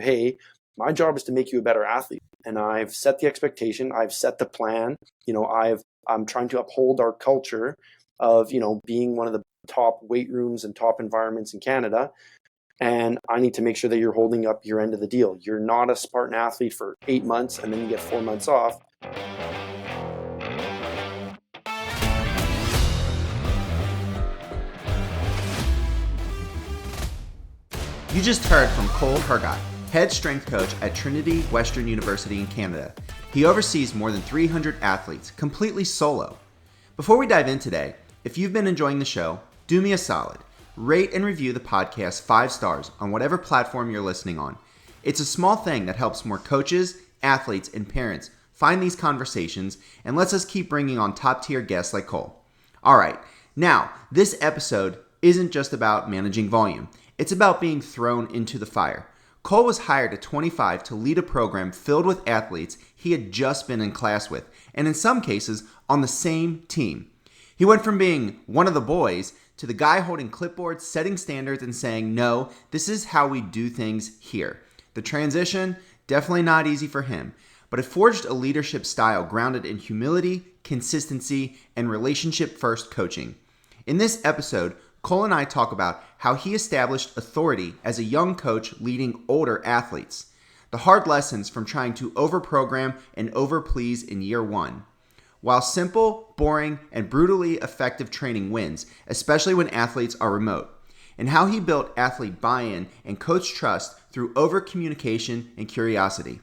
hey, my job is to make you a better athlete. And I've set the expectation, I've set the plan, I'm trying to uphold our culture of, being one of the top weight rooms and top environments in Canada. And I need to make sure that you're holding up your end of the deal. You're not a Spartan athlete for 8 months and then you get 4 months off. You just heard from Cole Hergott, head strength coach at Trinity Western University in Canada. He oversees more than 300 athletes, completely solo. Before we dive in today, if you've been enjoying the show, do me a solid. Rate and review the podcast 5 stars on whatever platform you're listening on. It's a small thing that helps more coaches, athletes, and parents find these conversations and lets us keep bringing on top-tier guests like Cole. All right, now, this episode isn't just about managing volume. It's about being thrown into the fire. Cole was hired at 25 to lead a program filled with athletes he had just been in class with, and in some cases, on the same team. He went from being one of the boys to the guy holding clipboards, setting standards, and saying, no, this is how we do things here. The transition, definitely not easy for him, but it forged a leadership style grounded in humility, consistency, and relationship-first coaching. In this episode, Cole and I talk about how he established authority as a young coach leading older athletes, the hard lessons from trying to overprogram and overplease in year one. While simple, boring, and brutally effective training wins, especially when athletes are remote, and how he built athlete buy-in and coach trust through overcommunication and curiosity.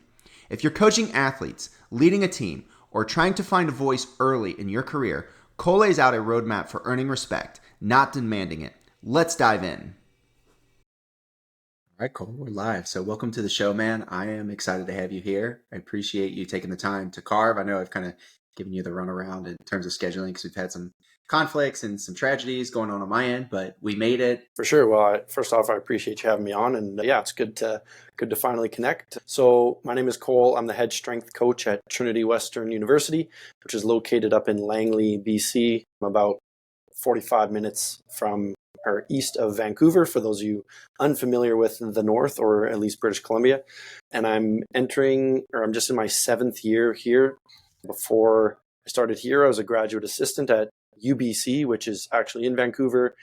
If you're coaching athletes, leading a team, or trying to find a voice early in your career, Cole lays out a roadmap for earning respect, not demanding it. Let's dive in. All right, Cole, we're live. So welcome to the show, man. I am excited to have you here. I appreciate you taking the time to carve. I know I've kind of given you the runaround in terms of scheduling because we've had some conflicts and some tragedies going on my end, but we made it. For sure. Well, first off, I appreciate you having me on, and yeah, it's good to finally connect. So my name is Cole. I'm the head strength coach at Trinity Western University, which is located up in Langley, BC. I'm about 45 minutes from or east of Vancouver, for those of you unfamiliar with the North, or at least British Columbia. And I'm just in my 7th year here. Before I started here, I was a graduate assistant at UBC, which is actually in Vancouver.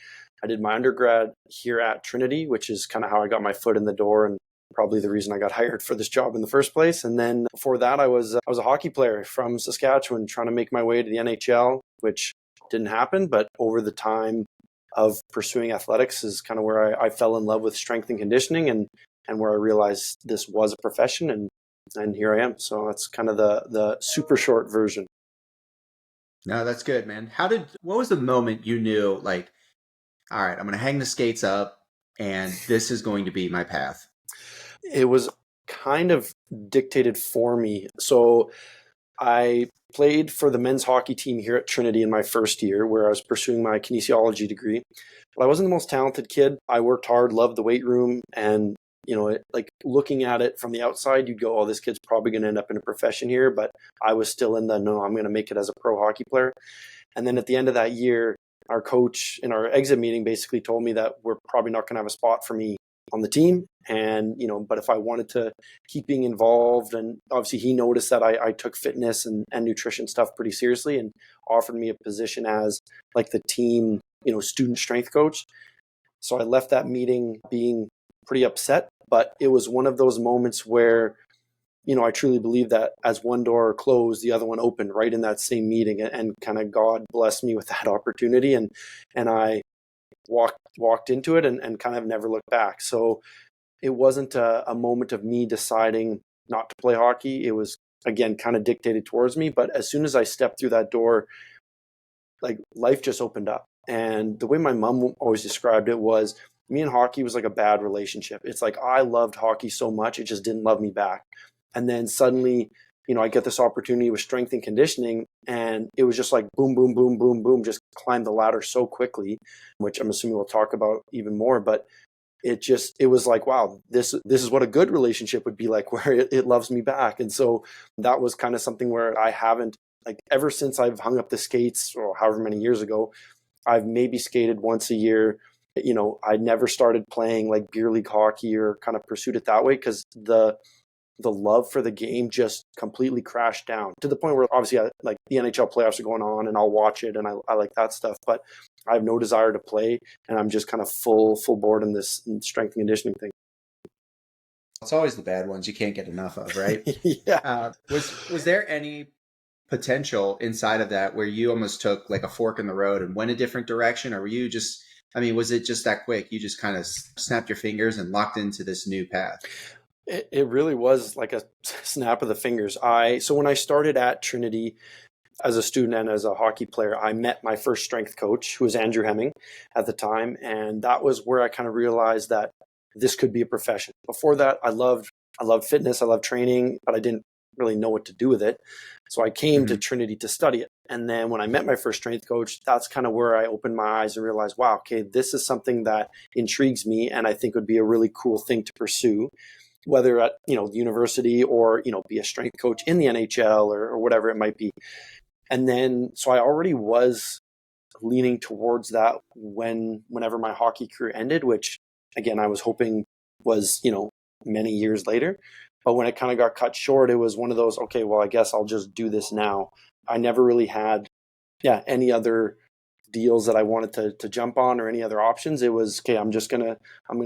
I did my undergrad here at Trinity, which is kind of how I got my foot in the door and probably the reason I got hired for this job in the first place. And then before that, I was a hockey player from Saskatchewan trying to make my way to the NHL, which didn't happen. But over the time of pursuing athletics is kind of where I fell in love with strength and conditioning and where I realized this was a profession, and here I am. So that's kind of the super short version. No, that's good, man. What was the moment you knew, like, all right, I'm going to hang the skates up and this is going to be my path? It was kind of dictated for me. So I played for the men's hockey team here at Trinity in my first year, where I was pursuing my kinesiology degree. But I wasn't the most talented kid. I worked hard, loved the weight room, and like looking at it from the outside, you'd go, oh, this kid's probably going to end up in a profession here. But I was still in no, I'm going to make it as a pro hockey player. And then at the end of that year, our coach in our exit meeting basically told me that we're probably not going to have a spot for me on the team. And, but if I wanted to keep being involved, and obviously he noticed that I took fitness and nutrition stuff pretty seriously and offered me a position as like the team, student strength coach. So I left that meeting being pretty upset, but it was one of those moments where, I truly believe that as one door closed, the other one opened right in that same meeting, and kind of God blessed me with that opportunity. And I walked into it and kind of never looked back. So it wasn't a moment of me deciding not to play hockey. It was, again, kind of dictated towards me. But as soon as I stepped through that door, like life just opened up. And the way my mom always described it was, me and hockey was like a bad relationship. It's like I loved hockey so much, it just didn't love me back. And then suddenly, I get this opportunity with strength and conditioning, and it was just like boom, boom, boom, boom, boom, just climbed the ladder so quickly, which I'm assuming we'll talk about even more. But it was like, wow, this is what a good relationship would be like, where it loves me back. And so that was kind of something where I haven't, like, ever since I've hung up the skates, or however many years ago, I've maybe skated once a year, I never started playing like beer league hockey or kind of pursued it that way because the love for the game just completely crashed down to the point where obviously like the NHL playoffs are going on and I'll watch it and I like that stuff, but I have no desire to play and I'm just kind of full board in this strength and conditioning thing. It's always the bad ones you can't get enough of, right? Yeah. Was there any potential inside of that where you almost took like a fork in the road and went a different direction, or were you just, was it just that quick? You just kind of snapped your fingers and locked into this new path? It really was like a snap of the fingers. So when I started at Trinity as a student and as a hockey player, I met my first strength coach, who was Andrew Hemming at the time. And that was where I kind of realized that this could be a profession. Before that, I loved fitness, I loved training, but I didn't really know what to do with it. So I came to Trinity to study it. And then when I met my first strength coach, that's kind of where I opened my eyes and realized, wow, okay, this is something that intrigues me and I think would be a really cool thing to pursue, whether at, the university or, be a strength coach in the NHL or whatever it might be. And then, so I already was leaning towards that whenever my hockey career ended, which again, I was hoping was, many years later. But when it kind of got cut short, it was one of those, okay, well, I guess I'll just do this now. I never really had, any other deals that I wanted to jump on or any other options. It was, okay, I'm going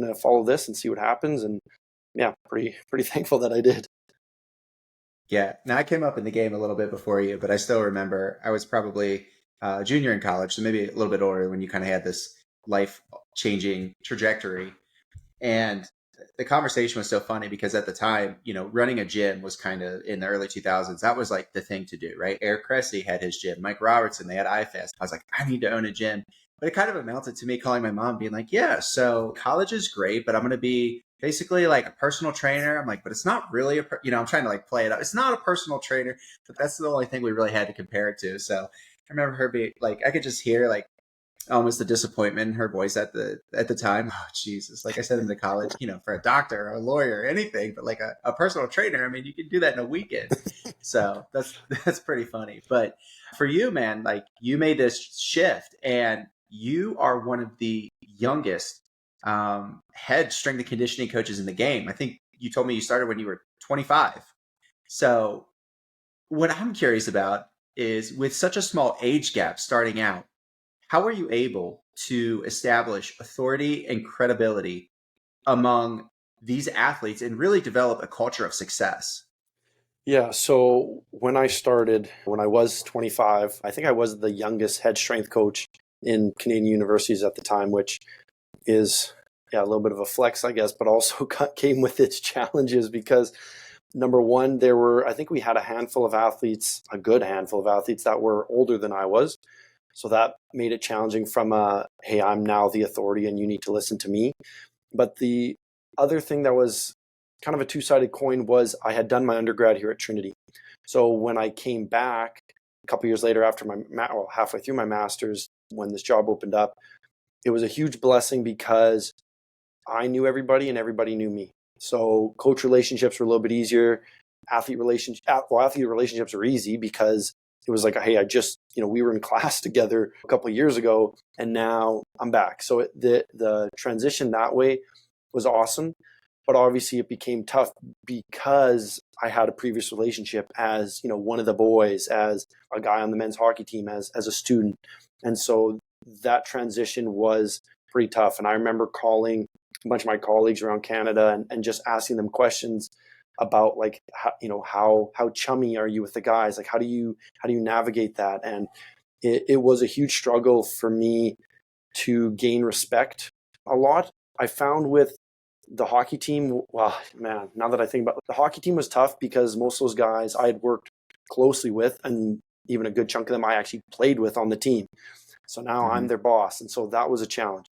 to follow this and see what happens. And yeah, pretty thankful that I did. Yeah. Now I came up in the game a little bit before you, but I still remember I was probably a junior in college, so maybe a little bit older when you kind of had this life-changing trajectory. And the conversation was so funny because at the time, running a gym was kind of in the early 2000s. That was like the thing to do, right? Eric Cressy had his gym. Mike Robertson, they had iFest. I was like, I need to own a gym. But it kind of amounted to me calling my mom being like, yeah, so college is great, but I'm going to be basically like a personal trainer. I'm like, but it's not really I'm trying to like play it up. It's not a personal trainer, but that's the only thing we really had to compare it to. So I remember her being like, I could just hear like almost the disappointment in her voice at the time. Oh, Jesus. Like I said, into college, for a doctor or a lawyer, anything, but like a personal trainer, you can do that in a weekend. So that's pretty funny. But for you, man, like you made this shift and you are one of the youngest head strength and conditioning coaches in the game. I think you told me you started when you were 25. So what I'm curious about is with such a small age gap starting out, how are you able to establish authority and credibility among these athletes and really develop a culture of success? Yeah, so when I started, when I was 25, I think I was the youngest head strength coach in Canadian universities at the time, which is a little bit of a flex, I guess, but also came with its challenges because number one, I think we had a good handful of athletes that were older than I was. So that made it challenging from hey, I'm now the authority and you need to listen to me. But the other thing that was kind of a two-sided coin was I had done my undergrad here at Trinity. So when I came back a couple years later after halfway through my master's, when this job opened up, it was a huge blessing because I knew everybody and everybody knew me. So coach relationships were a little bit easier. Athlete relationships were easy because it was like, hey, we were in class together a couple of years ago and now I'm back. So the transition that way was awesome. But obviously it became tough because I had a previous relationship as, one of the boys, as a guy on the men's hockey team, as a student. And so that transition was pretty tough. And I remember calling a bunch of my colleagues around Canada and just asking them questions about like, how chummy are you with the guys? Like, how do you navigate that? And it was a huge struggle for me to gain respect a lot. I found with the hockey team, well, man, now that I think about it, the hockey team was tough because most of those guys I had worked closely with, and even a good chunk of them I actually played with on the team. So now I'm their boss. And so that was a challenge.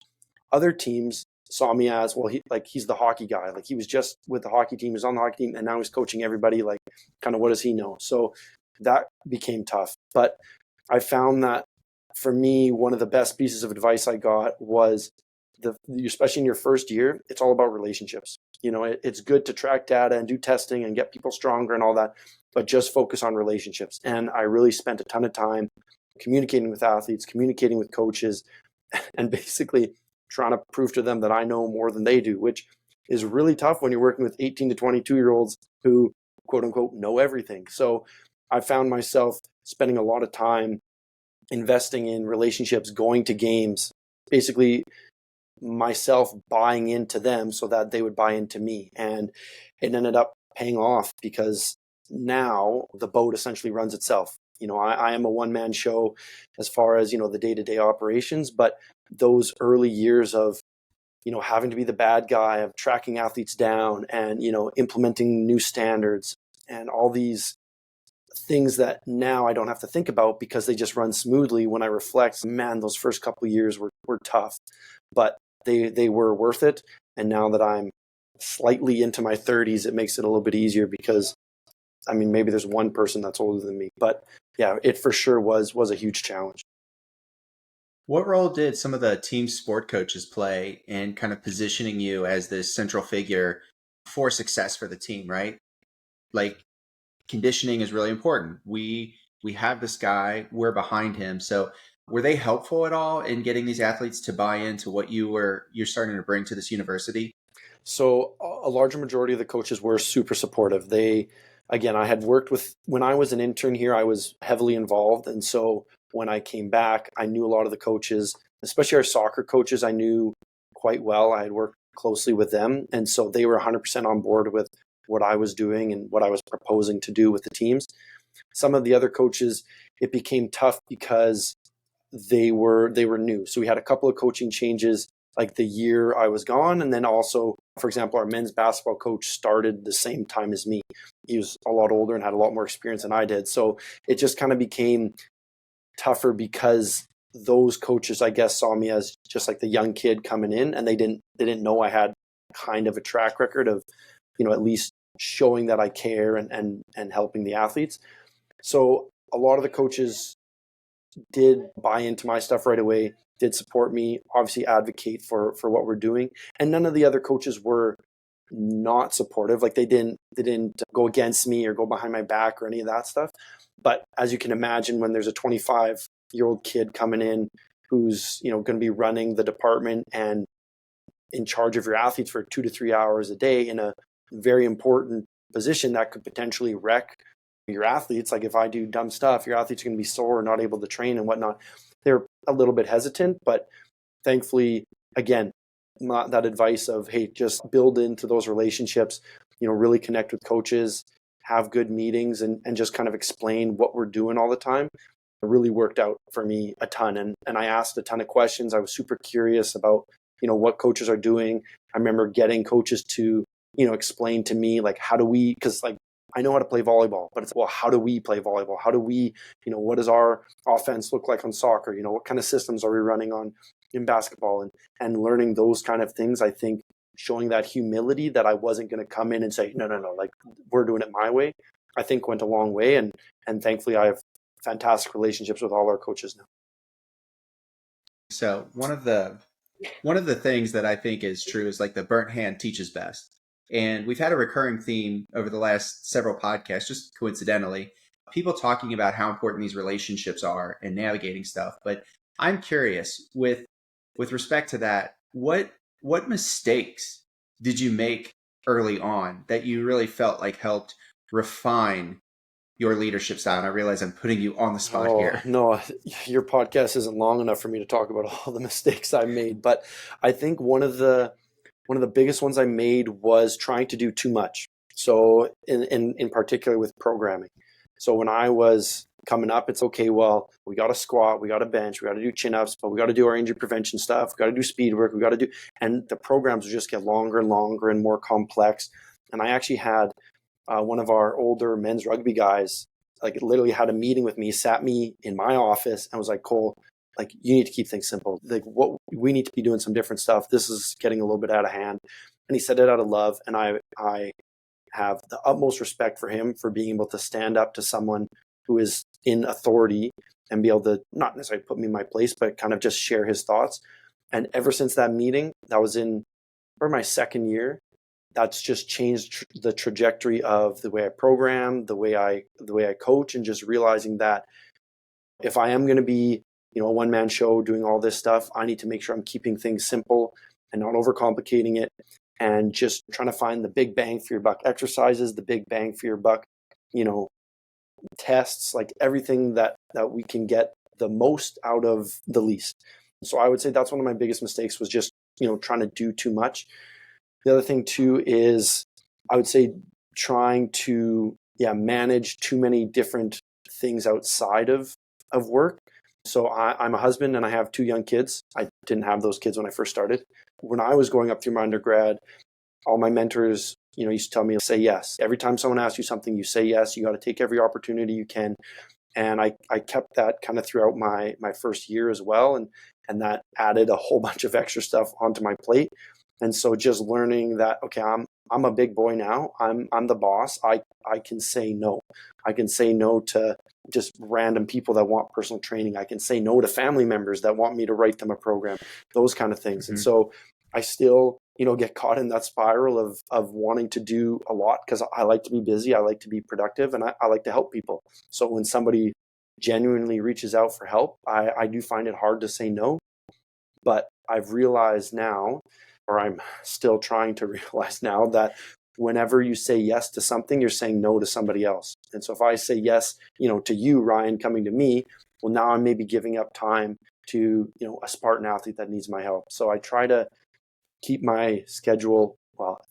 Other teams saw me as, well, he's the hockey guy. Like he was just with the hockey team, he was on the hockey team, and now he's coaching everybody. Like kind of what does he know? So that became tough. But I found that for me, one of the best pieces of advice I got was especially in your first year, it's all about relationships. It's good to track data and do testing and get people stronger and all that, but just focus on relationships. And I really spent a ton of time communicating with athletes, communicating with coaches, and basically trying to prove to them that I know more than they do, which is really tough when you're working with 18 to 22-year-olds who, quote unquote, know everything. So I found myself spending a lot of time investing in relationships, going to games, basically myself buying into them so that they would buy into me. And it ended up paying off because now the boat essentially runs itself. I am a one-man show as far as, the day-to-day operations, but those early years of, having to be the bad guy, of tracking athletes down and, implementing new standards and all these things that now I don't have to think about because they just run smoothly. When I reflect, man, those first couple of years were tough, but they were worth it. And now that I'm slightly into my 30s, it makes it a little bit easier because, maybe there's one person that's older than me, but yeah, it for sure was a huge challenge. What role did some of the team sport coaches play in kind of positioning you as this central figure for success for the team, right? Like, conditioning is really important. We have this guy, we're behind him. So were they helpful at all in getting these athletes to buy into what you're starting to bring to this university? So a larger majority of the coaches were super supportive. I had worked with, when I was an intern here, I was heavily involved. And so when I came back, I knew a lot of the coaches, especially our soccer coaches, I knew quite well. I had worked closely with them. And so they were 100% on board with what I was doing and what I was proposing to do with the teams. Some of the other coaches, it became tough because they were new. So we had a couple of coaching changes like the year I was gone. And then also, for example, our men's basketball coach started the same time as me. He was a lot older and had a lot more experience than I did. So it just kind of became tougher because those coaches, I guess, saw me as just like the young kid coming in, and they didn't know I had kind of a track record of, at least showing that I care and helping the athletes. So a lot of the coaches did buy into my stuff right away, did support me, obviously advocate for what we're doing. And none of the other coaches were not supportive. Like they didn't go against me or go behind my back or any of that stuff. But as you can imagine, when there's a 25-year-old kid coming in who's, going to be running the department and in charge of your athletes for 2 to 3 hours a day in a very important position that could potentially wreck your athletes. Like if I do dumb stuff, your athletes are going to be sore, not able to train and whatnot. They're a little bit hesitant, but thankfully, again, not that advice of, hey, just build into those relationships, really connect with coaches, have good meetings and just kind of explain what we're doing all the time. It really worked out for me a ton. And I asked a ton of questions. I was super curious about, what coaches are doing. I remember getting coaches to, explain to me, like, how do we, because like, I know how to play volleyball, but it's, well, how do we play volleyball? How do we, what does our offense look like on soccer? What kind of systems are we running on in basketball? And learning those kind of things, I think showing that humility that I wasn't going to come in and say, no, like we're doing it my way, I think went a long way. And thankfully I have fantastic relationships with all our coaches now. So one of the things that I think is true is like the burnt hand teaches best. And we've had a recurring theme over the last several podcasts, just coincidentally, people talking about how important these relationships are in navigating stuff. But I'm curious with respect to that, what mistakes did you make early on that you really felt like helped refine your leadership style? And I realize I'm putting you on the spot here. No, your podcast isn't long enough for me to talk about all the mistakes I made. But I think one of the biggest ones I made was trying to do too much. So in particular with programming. So when I was coming up, it's okay, well, we got to squat, we got to bench, we got to do chin-ups, but we got to do our injury prevention stuff, we got to do speed work, and the programs would just get longer and longer and more complex. And I actually had one of our older men's rugby guys, like literally had a meeting with me, sat me in my office and was like, Cole, like you need to keep things simple. Like we need to be doing some different stuff. This is getting a little bit out of hand. And he said it out of love. And I have the utmost respect for him for being able to stand up to someone who is in authority and be able to not necessarily put me in my place, but kind of just share his thoughts. And ever since that meeting, that was for my second year, that's just changed the trajectory of the way I program, the way I coach, and just realizing that if I am going to be a one-man show doing all this stuff. I need to make sure I'm keeping things simple and not overcomplicating it, and just trying to find the big bang for your buck exercises, the big bang for your buck, tests, like everything that we can get the most out of the least. So I would say that's one of my biggest mistakes, was just, trying to do too much. The other thing too is, I would say, trying to manage too many different things outside of work. So I'm a husband and I have 2 young kids. I didn't have those kids when I first started. When I was going up through my undergrad, all my mentors, used to tell me, say yes. Every time someone asks you something, you say yes. You got to take every opportunity you can. And I kept that kind of throughout my first year as well. And that added a whole bunch of extra stuff onto my plate. And so just learning that, okay, I'm a big boy now. I'm the boss. I can say no. I can say no to just random people that want personal training. I can say no to family members that want me to write them a program, those kind of things. Mm-hmm. And so I still, get caught in that spiral of wanting to do a lot, because I like to be busy. I like to be productive, and I like to help people. So when somebody genuinely reaches out for help, I do find it hard to say no. But I've realized now, or I'm still trying to realize now, that whenever you say yes to something, you're saying no to somebody else. And so if I say yes, to you, Ryan, coming to me, well, now I'm maybe giving up time to, a Spartan athlete that needs my help. So I try to keep my schedule,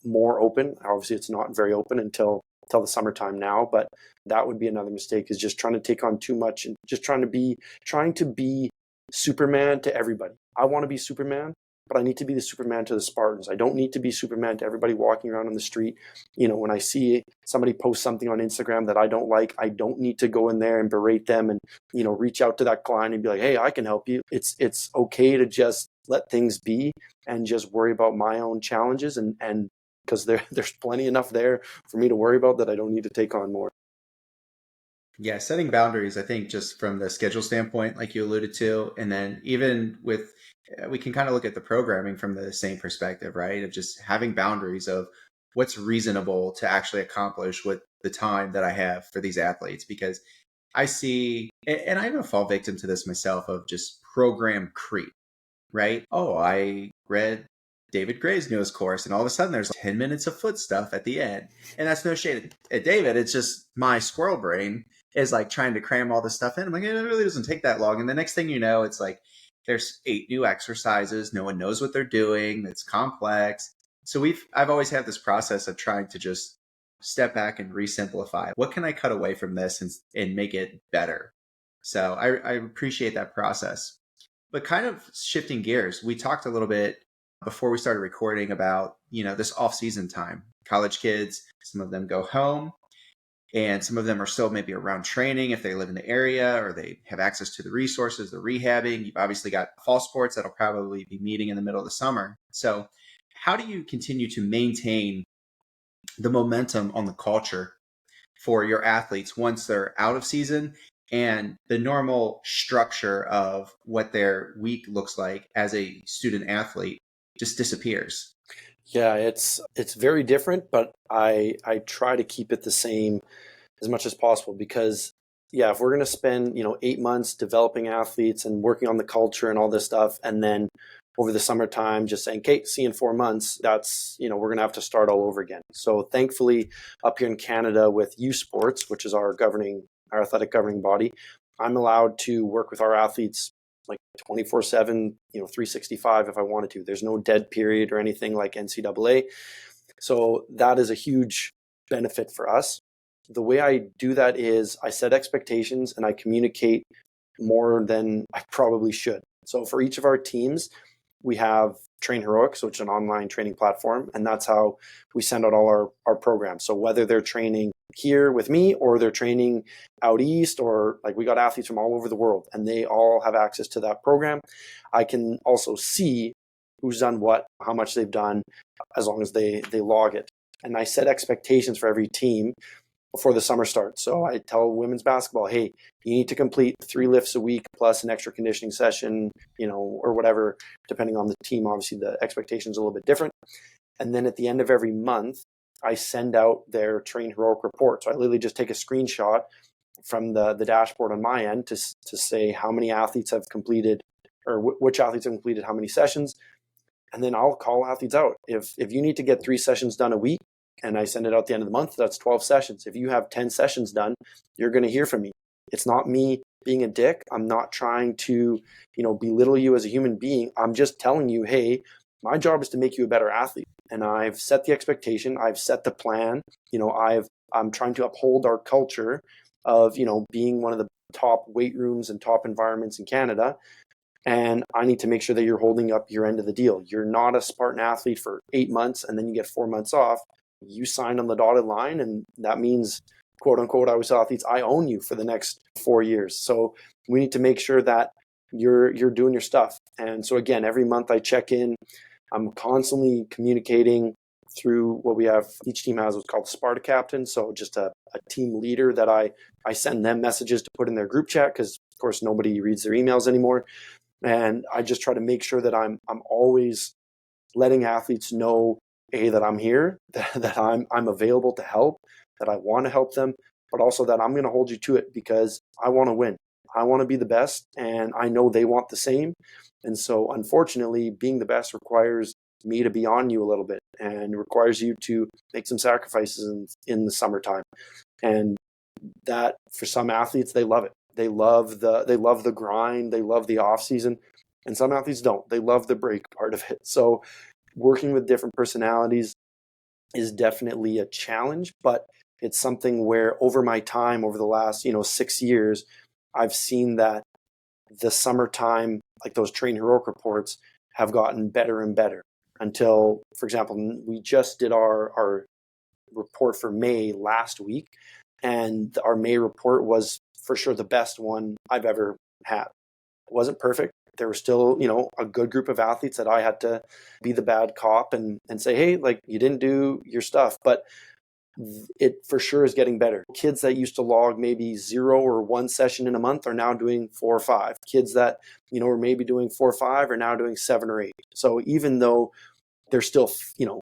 more open. Obviously, it's not very open until the summertime now, but that would be another mistake, is just trying to take on too much and just trying to be Superman to everybody. I want to be Superman, but I need to be the Superman to the Spartans. I don't need to be Superman to everybody walking around on the street. When I see somebody post something on Instagram that I don't like, I don't need to go in there and berate them and, reach out to that client and be like, hey, I can help you. It's okay to just let things be and just worry about my own challenges, and because there's plenty enough there for me to worry about, that I don't need to take on more. Yeah, setting boundaries, I think, just from the schedule standpoint, like you alluded to, and then even with, we can kind of look at the programming from the same perspective, right? Of just having boundaries of what's reasonable to actually accomplish with the time that I have for these athletes. Because I see, and I even fall victim to this myself, of just program creep, right? Oh, I read David Gray's newest course, and all of a sudden there's 10 minutes of foot stuff at the end. And that's no shade at David. It's just my squirrel brain is like trying to cram all this stuff in. I'm like, it really doesn't take that long. And the next thing you know, it's like there's 8 new exercises. No one knows what they're doing. It's complex. So I've always had this process of trying to just step back and re-simplify. What can I cut away from this and make it better? So I appreciate that process. But kind of shifting gears, we talked a little bit before we started recording about, this off-season time. College kids, some of them go home, and some of them are still maybe around training if they live in the area, or they have access to the resources, the rehabbing. You've obviously got fall sports that'll probably be meeting in the middle of the summer. So how do you continue to maintain the momentum on the culture for your athletes once they're out of season, and the normal structure of what their week looks like as a student athlete just disappears? Yeah, it's very different, but I try to keep it the same as much as possible, because if we're going to spend 8 months developing athletes and working on the culture and all this stuff, and then over the summertime just saying, okay, see you in 4 months, that's we're going to have to start all over again. So thankfully, up here in Canada with U Sports, which is our athletic governing body, I'm allowed to work with our athletes like 24/7, 365 if I wanted to. There's no dead period or anything like NCAA. So that is a huge benefit for us. The way I do that is I set expectations and I communicate more than I probably should. So for each of our teams, we have Train Heroics, which is an online training platform, and that's how we send out all our programs. So whether they're training here with me or they're training out east, or like we got athletes from all over the world and they all have access to that program, I can also see who's done what, how much they've done, as long as they log it. And I set expectations for every team before the summer starts. So I tell women's basketball, hey, you need to complete 3 lifts a week plus an extra conditioning session, or whatever, depending on the team. Obviously, the expectation is a little bit different. And then at the end of every month, I send out their Train Heroic report. So I literally just take a screenshot from the dashboard on my end to say how many athletes have completed, or which athletes have completed how many sessions. And then I'll call athletes out. If you need to get 3 sessions done a week and I send it out at the end of the month, that's 12 sessions. If you have 10 sessions done, you're going to hear from me. It's not me being a dick. I'm not trying to, belittle you as a human being. I'm just telling you, hey, my job is to make you a better athlete. And I've set the expectation. I've set the plan. I'm trying to uphold our culture of, being one of the top weight rooms and top environments in Canada. And I need to make sure that you're holding up your end of the deal. You're not a Spartan athlete for 8 months and then you get 4 months off. You signed on the dotted line, and that means, quote unquote, I was athletes, I own you for the next 4 years. So we need to make sure that you're doing your stuff. And so again, every month I check in. I'm constantly communicating through what we have. Each team has what's called Sparta captain. So just a team leader that I send them messages to put in their group chat, because of course nobody reads their emails anymore. And I just try to make sure that I'm always letting athletes know, that I'm here, that I'm available to help, that I want to help them, but also that I'm going to hold you to it because I want to win. I want to be the best, and I know they want the same. And so unfortunately, being the best requires me to be on you a little bit, and requires you to make some sacrifices in the summertime. And that, for some athletes, they love it. They love the grind. They love the off season, and some athletes don't. They love the break part of it. So working with different personalities is definitely a challenge, but it's something where over my time, over the last 6 years, I've seen that the summertime, like those Train Heroic reports, have gotten better and better until, for example, we just did our report for May last week, and our May report was for sure the best one I've ever had. It wasn't perfect. There were still, a good group of athletes that I had to be the bad cop and say, hey, like, you didn't do your stuff. But it for sure is getting better. Kids that used to log maybe 0 or 1 session in a month are now doing 4 or 5. Kids that, were maybe doing 4 or 5 are now doing 7 or 8. So even though they're still,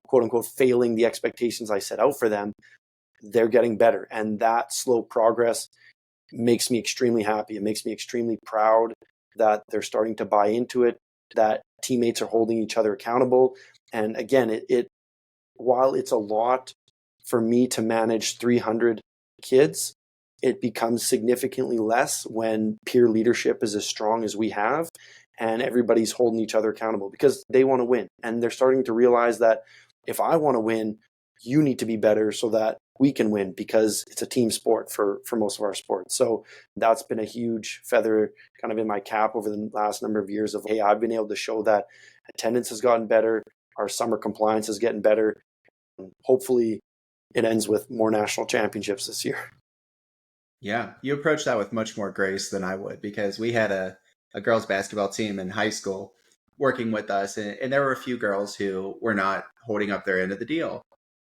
quote unquote, failing the expectations I set out for them, they're getting better. And that slow progress makes me extremely happy. It makes me extremely proud that they're starting to buy into it, that teammates are holding each other accountable. And again, it while it's a lot for me to manage 300 kids, it becomes significantly less when peer leadership is as strong as we have and everybody's holding each other accountable because they want to win. And they're starting to realize that if I want to win, you need to be better so that we can win, because it's a team sport for most of our sports. So that's been a huge feather kind of in my cap over the last number of years of, hey, I've been able to show that attendance has gotten better, our summer compliance is getting better. Hopefully it ends with more national championships this year. Yeah, you approach that with much more grace than I would, because we had a girls basketball team in high school working with us, and there were a few girls who were not holding up their end of the deal.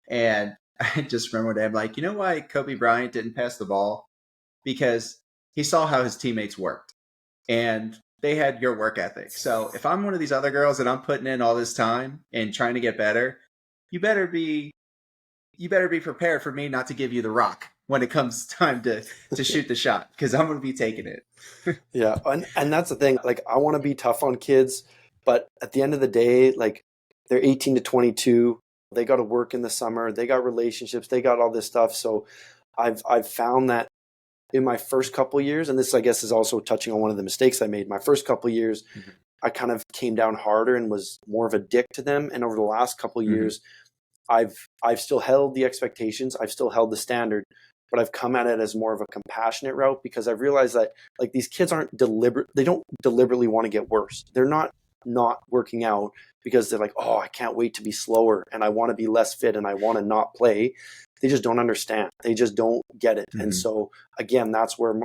And I just remember one day, I'm like, you know why Kobe Bryant didn't pass the ball? Because he saw how his teammates worked and they had your work ethic. So if I'm one of these other girls and I'm putting in all this time and trying to get better, you better be prepared for me not to give you the rock when it comes time to shoot the shot, because I'm going to be taking it. Yeah. And that's the thing. Like, I want to be tough on kids, but at the end of the day, like, they're 18 to 22. They got to work in the summer. They got relationships. They got all this stuff. So I've found that in my first couple of years, and this, I guess, is also touching on one of the mistakes I made. My first couple of years, I kind of came down harder and was more of a dick to them. And over the last couple of years, I've still held the expectations. I've still held the standard, but I've come at it as more of a compassionate route, because I've realized that, like, these kids they don't deliberately want to get worse. They're not working out because they're like, oh, I can't wait to be slower and I want to be less fit and I want to not play. They just don't understand. They just don't get it. And so again, that's where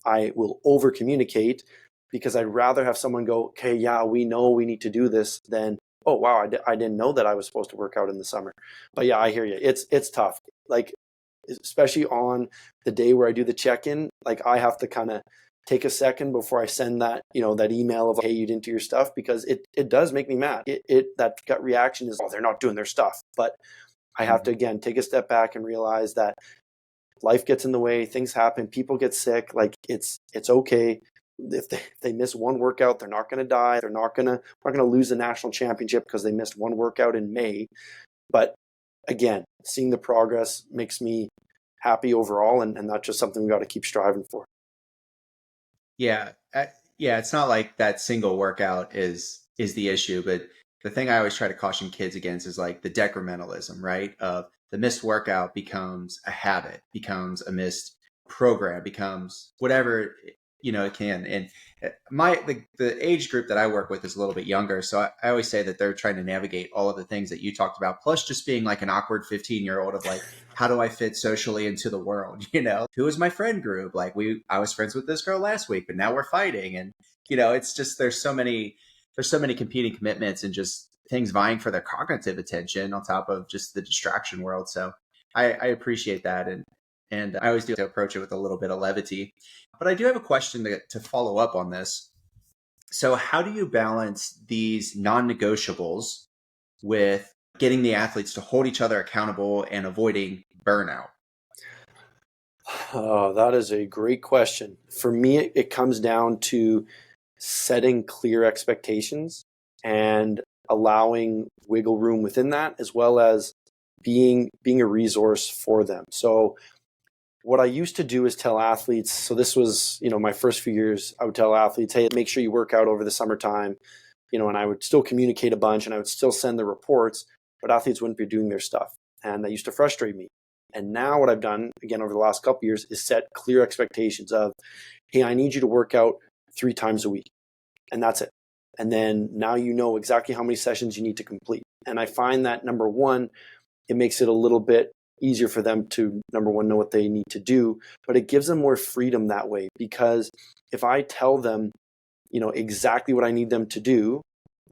I will over communicate, because I'd rather have someone go, okay, yeah, we know we need to do this, than, oh, wow, I didn't know that I was supposed to work out in the summer. But yeah, I hear you. It's tough. Like, especially on the day where I do the check-in, like, I have to kind of take a second before I send that, that email of, hey, you didn't do your stuff, because it does make me mad. That gut reaction is, oh, they're not doing their stuff. But I have to, again, take a step back and realize that life gets in the way, things happen, people get sick. Like it's okay. If they miss one workout, they're not going to die. They're not going to lose the national championship because they missed one workout in May. But again, seeing the progress makes me happy overall, and that's just something we got to keep striving for. Yeah. Yeah. It's not like that single workout is the issue, but the thing I always try to caution kids against is like the decrementalism, right? Of the missed workout becomes a habit, becomes a missed program, becomes whatever, it can. And the age group that I work with is a little bit younger. So I always say that they're trying to navigate all of the things that you talked about, plus just being like an awkward 15-year-old of like, how do I fit socially into the world? Who is my friend group? Like I was friends with this girl last week, but now we're fighting. And, it's just, there's so many competing commitments and just things vying for their cognitive attention on top of just the distraction world. So I appreciate that. And I always do approach it with a little bit of levity. But I do have a question to follow up on this. So how do you balance these non-negotiables with getting the athletes to hold each other accountable and avoiding burnout? Oh, that is a great question. For me, it comes down to setting clear expectations and allowing wiggle room within that, as well as being a resource for them. So what I used to do is tell athletes, so this was, my first few years, I would tell athletes, hey, make sure you work out over the summertime, and I would still communicate a bunch and I would still send the reports, but athletes wouldn't be doing their stuff. And that used to frustrate me. And now what I've done, again, over the last couple of years is set clear expectations of, hey, I need you to work out 3 times a week. And that's it. And then now you know exactly how many sessions you need to complete. And I find that, number one, it makes it a little bit easier for them to, number one, know what they need to do, but it gives them more freedom that way. Because if I tell them, exactly what I need them to do,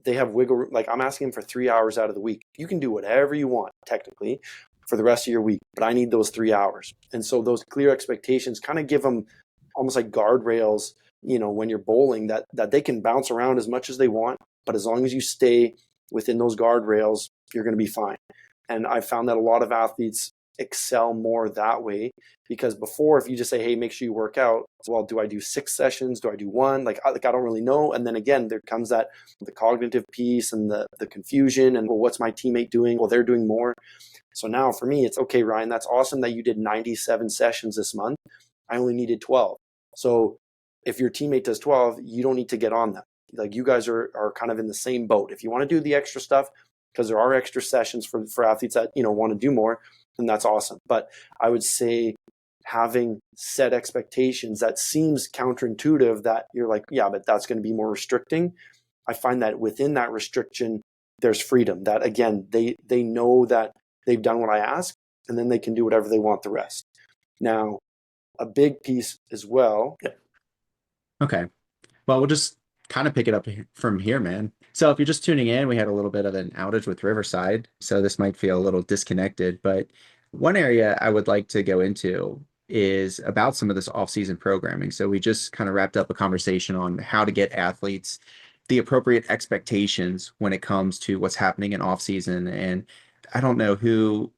they have wiggle room. Like I'm asking them for 3 hours out of the week. You can do whatever you want, technically, for the rest of your week, but I need those 3 hours. And so those clear expectations kind of give them almost like guardrails, when you're bowling, that they can bounce around as much as they want, but as long as you stay within those guardrails, you're going to be fine. And I found that a lot of athletes excel more that way, because before, if you just say, hey, make sure you work out, well, do I do 6 sessions? Do I do 1? Like I don't really know. And then again, there comes the cognitive piece and the confusion and, well, what's my teammate doing? Well, they're doing more. So now for me, it's okay, Ryan, that's awesome that you did 97 sessions this month. I only needed 12. So if your teammate does 12, you don't need to get on them. Like you guys are kind of in the same boat. If you want to do the extra stuff, because there are extra sessions for athletes that, want to do more, then that's awesome. But I would say having set expectations, that seems counterintuitive, that you're like, yeah, but that's going to be more restricting. I find that within that restriction, there's freedom, that again, they know that they've done what I ask, and then they can do whatever they want the rest. Now, a big piece as well. Okay. Well, we'll just kind of pick it up from here, man. So if you're just tuning in, we had a little bit of an outage with Riverside, so this might feel a little disconnected, but one area I would like to go into is about some of this off-season programming. So we just kind of wrapped up a conversation on how to get athletes the appropriate expectations when it comes to what's happening in off-season. And I don't know who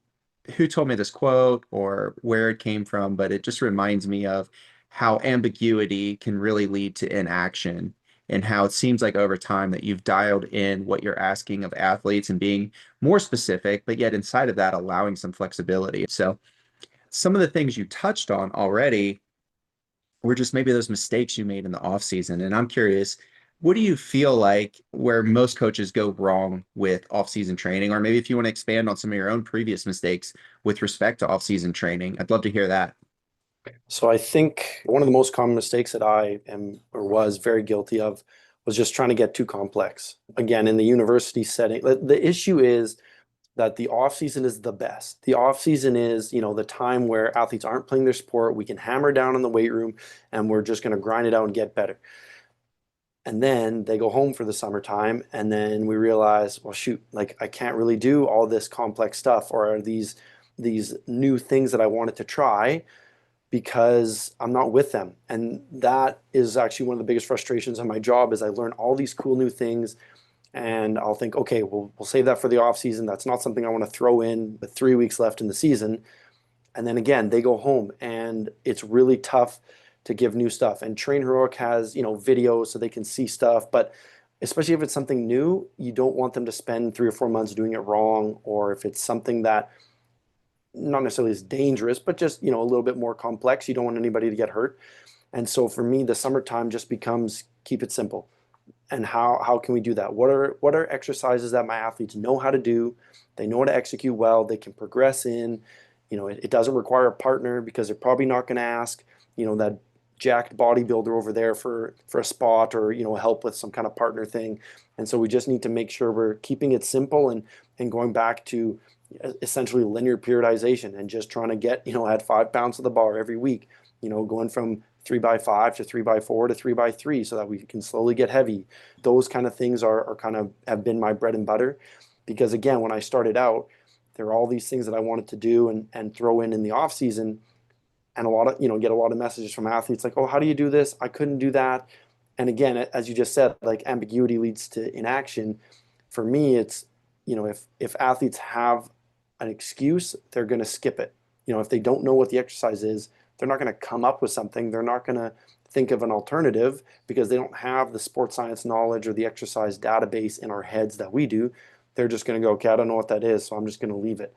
told me this quote or where it came from, but it just reminds me of how ambiguity can really lead to inaction, and how it seems like over time that you've dialed in what you're asking of athletes and being more specific, but yet inside of that, allowing some flexibility. So some of the things you touched on already were just maybe those mistakes you made in the off season. And I'm curious, what do you feel like where most coaches go wrong with off-season training? Or maybe if you want to expand on some of your own previous mistakes with respect to off-season training, I'd love to hear that. So I think one of the most common mistakes that I am or was very guilty of was just trying to get too complex. Again, in the university setting, the issue is that the off season is the best. The off season is, the time where athletes aren't playing their sport. We can hammer down in the weight room and we're just going to grind it out and get better. And then they go home for the summertime, and then we realize, well, shoot, like I can't really do all this complex stuff or these new things that I wanted to try because I'm not with them. And that is actually one of the biggest frustrations of my job, is I learn all these cool new things and I'll think, okay, we'll save that for the off season. That's not something I want to throw in with 3 weeks left in the season. And then again, they go home and it's really tough to give new stuff. And Train Heroic has, videos so they can see stuff, but especially if it's something new, you don't want them to spend 3 or 4 months doing it wrong, or if it's something that not necessarily is dangerous, but just, a little bit more complex. You don't want anybody to get hurt. And so for me, the summertime just becomes keep it simple. And how can we do that? What are exercises that my athletes know how to do? They know how to execute well. They can progress in. It doesn't require a partner because they're probably not going to ask, that jacked bodybuilder over there for a spot or help with some kind of partner thing. And so we just need to make sure we're keeping it simple and going back to essentially linear periodization and just trying to get at 5 pounds of the bar every week. Going from 3x5 to 3x4 to 3x3 so that we can slowly get heavy. Those kind of things are kind of have been my bread and butter, because again, when I started out, there are all these things that I wanted to do and throw in the off season, and a lot of get a lot of messages from athletes like, oh, how do you do this? I couldn't do that. And again, as you just said, like ambiguity leads to inaction. For me, it's if athletes have an excuse, they're going to skip it. If they don't know what the exercise is, they're not going to come up with something. They're not going to think of an alternative because they don't have the sports science knowledge or the exercise database in our heads that we do. They're just going to go, okay, I don't know what that is, so I'm just going to leave it.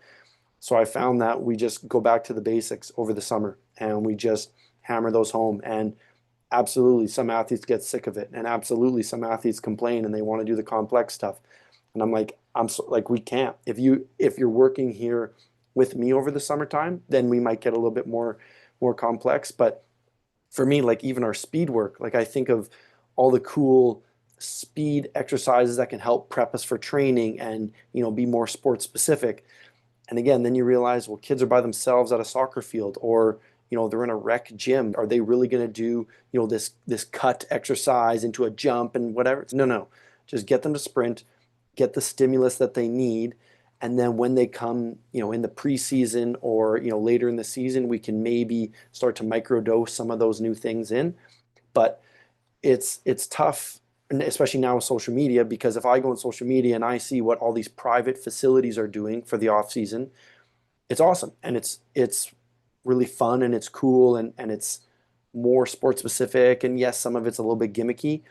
So I found that we just go back to the basics over the summer and we just hammer those home. And absolutely, some athletes get sick of it, and absolutely, some athletes complain and they want to do the complex stuff. And I'm like, we can't. If you're working here with me over the summertime, then we might get a little bit more complex. But for me, like even our speed work, like I think of all the cool speed exercises that can help prep us for training and be more sports specific. And again, then you realize, well, kids are by themselves at a soccer field, or they're in a rec gym. Are they really going to do this cut exercise into a jump and whatever? No. Just get them to sprint, get the stimulus that they need, and then when they come, in the preseason or later in the season, we can maybe start to microdose some of those new things in. But it's tough, and especially now with social media, because if I go on social media and I see what all these private facilities are doing for the off season, it's awesome and it's really fun and it's cool and it's more sports specific, and yes, some of it's a little bit gimmicky.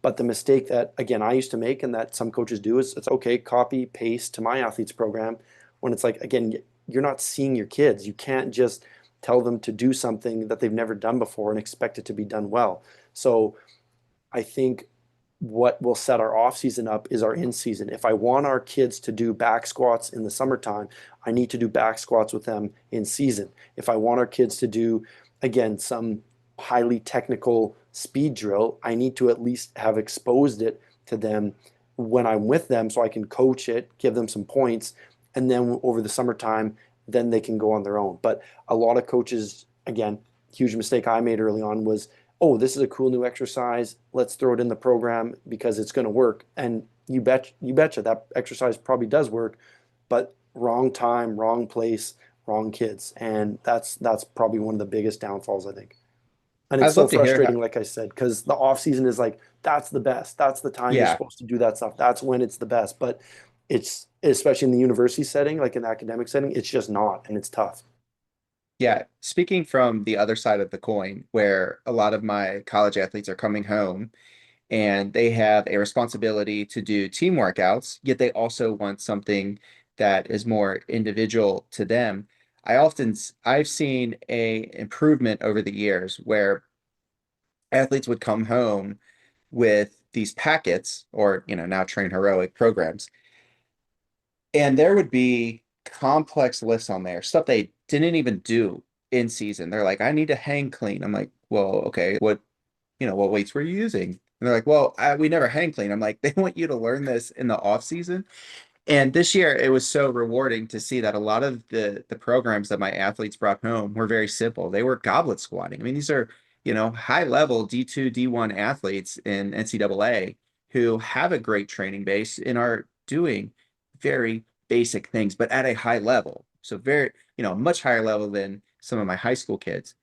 But the mistake that again I used to make and that some coaches do is it's okay, copy paste to my athletes program, when it's like, again, you're not seeing your kids. You can't just tell them to do something that they've never done before and expect it to be done well. So I think what will set our off season up is our in season. If I want our kids to do back squats in the summertime, I need to do back squats with them in season. If I want our kids to do, again, some highly technical speed drill, I need to at least have exposed it to them when I'm with them so I can coach it, give them some points, and then over the summertime, then they can go on their own. But a lot of coaches, again, huge mistake I made early on was, oh, this is a cool new exercise. Let's throw it in the program because it's going to work. And you betcha that exercise probably does work, but wrong time, wrong place, wrong kids. And that's probably one of the biggest downfalls, I think. And it's I'd so love to hear how, frustrating, like I said, because the off season is like, that's the best. That's the time you're yeah, supposed to do that stuff. That's when it's the best. But it's, especially in the university setting, like in the academic setting, it's just not, and it's tough. yeah. Speaking from the other side of the coin, where a lot of my college athletes are coming home and they have a responsibility to do team workouts, yet they also want something that is more individual to them. I've seen a improvement over the years where athletes would come home with these packets or, now Train Heroic programs, and there would be complex lifts on there, stuff they didn't even do in season. They're like, I need to hang clean. I'm like, well, okay, what weights were you using? And they're like, well, we never hang clean. I'm like, they want you to learn this in the off season. And this year, it was so rewarding to see that a lot of the programs that my athletes brought home were very simple. They were goblet squatting. I mean, these are, high level D2, D1 athletes in NCAA who have a great training base and are doing very basic things, but at a high level. So very, much higher level than some of my high school kids.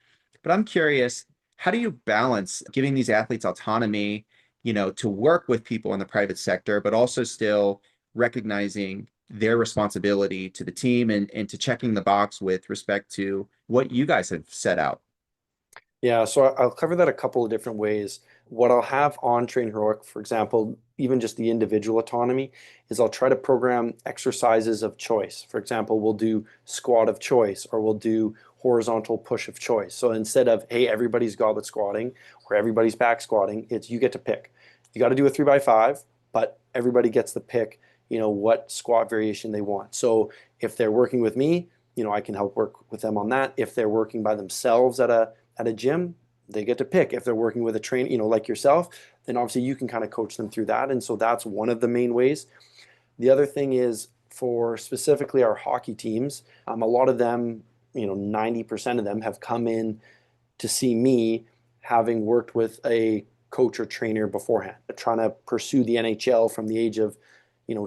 But I'm curious, how do you balance giving these athletes autonomy, to work with people in the private sector, but also still recognizing their responsibility to the team and to checking the box with respect to what you guys have set out? Yeah, so I'll cover that a couple of different ways. What I'll have on Train Heroic, for example, even just the individual autonomy, is I'll try to program exercises of choice. For example, we'll do squat of choice or we'll do horizontal push of choice. So instead of, hey, everybody's goblet squatting or everybody's back squatting, it's you get to pick. You got to do a 3x5, but everybody gets to pick, what squat variation they want. So if they're working with me, I can help work with them on that. If they're working by themselves at a gym, they get to pick. If they're working with a trainer, like yourself, then obviously you can kind of coach them through that. And so that's one of the main ways. The other thing is for specifically our hockey teams, a lot of them, 90% of them have come in to see me having worked with a coach or trainer beforehand, trying to pursue the NHL from the age of,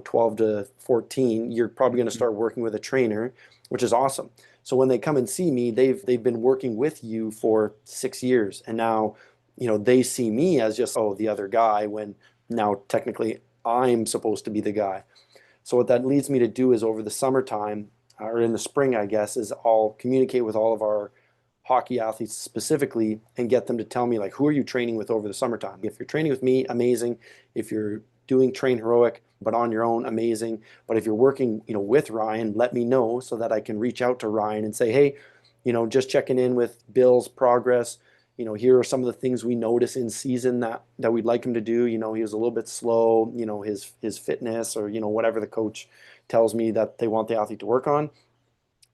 12 to 14. You're probably going to start working with a trainer, which is awesome. So when they come and see me, they've been working with you for 6 years, and now, they see me as just the other guy when now technically I'm supposed to be the guy. So what that leads me to do is over the summertime or in the spring, I guess, is I'll communicate with all of our hockey athletes specifically and get them to tell me like, who are you training with over the summertime? If you're training with me, amazing. If you're doing Train Heroic but on your own, amazing. But if you're working, with Ryan, let me know so that I can reach out to Ryan and say, hey, just checking in with Bill's progress. Here are some of the things we notice in season that we'd like him to do. He was a little bit slow, his fitness or, whatever the coach tells me that they want the athlete to work on.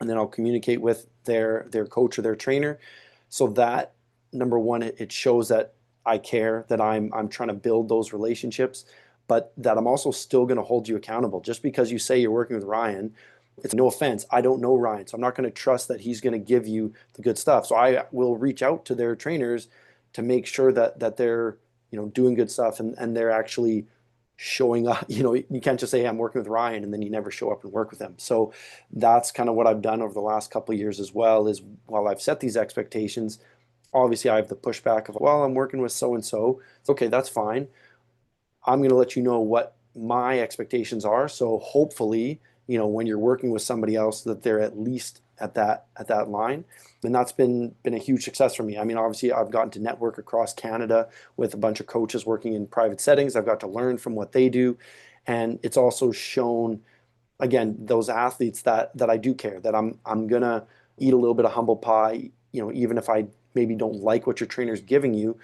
And then I'll communicate with their coach or their trainer. So that number one, it shows that I care, that I'm trying to build those relationships, but that I'm also still going to hold you accountable. Just because you say you're working with Ryan, it's no offense. I don't know Ryan, so I'm not going to trust that he's going to give you the good stuff. So I will reach out to their trainers to make sure that they're doing good stuff and they're actually showing up. You can't just say, hey, I'm working with Ryan, and then you never show up and work with them. So that's kind of what I've done over the last couple of years as well. Is while I've set these expectations, obviously I have the pushback of, well, I'm working with so and so. Okay, that's fine. I'm going to let you know what my expectations are. So hopefully, when you're working with somebody else, that they're at least at that line. And that's been a huge success for me. I mean, obviously, I've gotten to network across Canada with a bunch of coaches working in private settings. I've got to learn from what they do, and it's also shown, again, those athletes that I do care, that I'm gonna eat a little bit of humble pie. Even if I maybe don't like what your trainer's giving you,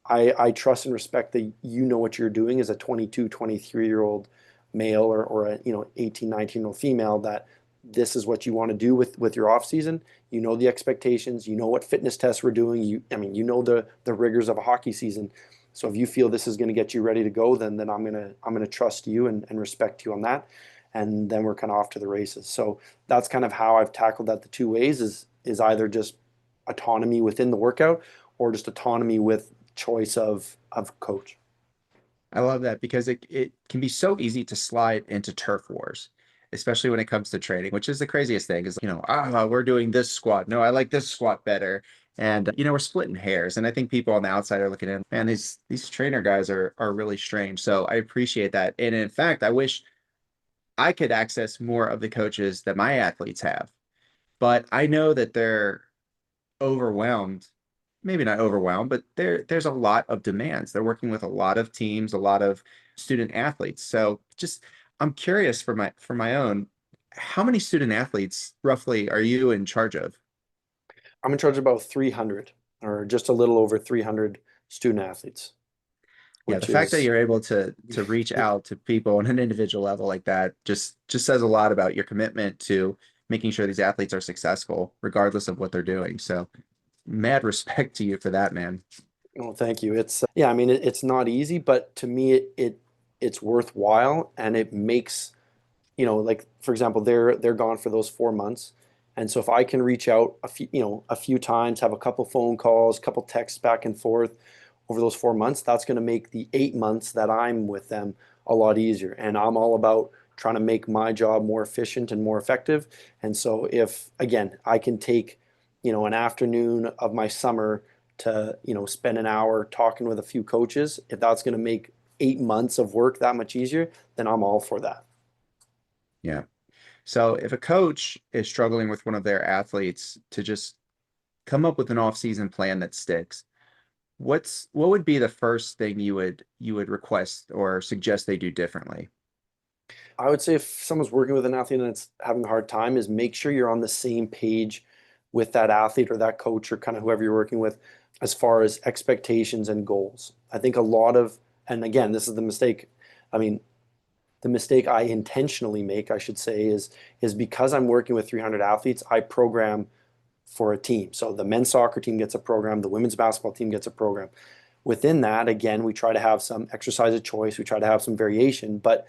I trust and respect that what you're doing as a 22, 23-year-old male or a 18, 19-year-old female, that this is what you want to do with your off season. The expectations, what fitness tests we're doing. The rigors of a hockey season. So if you feel this is going to get you ready to go, then I'm gonna trust you and respect you on that. And then we're kind of off to the races. So that's kind of how I've tackled that the two ways is either just autonomy within the workout or just autonomy with choice of coach. I love that because it can be so easy to slide into turf wars, especially when it comes to training, which is the craziest thing is, we're doing this squat. No, I like this squat better. And, we're splitting hairs. And I think people on the outside are looking at, man, these trainer guys are really strange. So I appreciate that. And in fact, I wish I could access more of the coaches that my athletes have, but I know that they're overwhelmed, maybe not overwhelmed, but there's a lot of demands. They're working with a lot of teams, a lot of student athletes. So just I'm curious for my own, how many student athletes roughly are you in charge of? I'm in charge of about 300 or just a little over 300 student athletes, Yeah, the which fact that is you're able to reach out to people on an individual level like that just says a lot about your commitment to making sure these athletes are successful regardless of what they're doing. So mad respect to you for that, man. oh, thank you. It's yeah, I mean it's not easy, but to me it's worthwhile, and it makes, like for example, they're gone for those 4 months. And so if I can reach out a few times, have a couple phone calls, a couple texts back and forth over those 4 months, that's going to make the 8 months that I'm with them a lot easier. And I'm all about trying to make my job more efficient and more effective. And so if again I can take, an afternoon of my summer to, spend an hour talking with a few coaches, if that's going to make 8 months of work that much easier, then I'm all for that. Yeah. So if a coach is struggling with one of their athletes to just come up with an off-season plan that sticks, what would be the first thing you would request or suggest they do differently? I would say if someone's working with an athlete and it's having a hard time, is make sure you're on the same page with that athlete or that coach or kind of whoever you're working with as far as expectations and goals. I think a lot of, and again, this is the mistake. I mean, the mistake I intentionally make, I should say, is because I'm working with 300 athletes, I program for a team. So the men's soccer team gets a program, the women's basketball team gets a program. Within that, again, we try to have some exercise of choice, we try to have some variation, but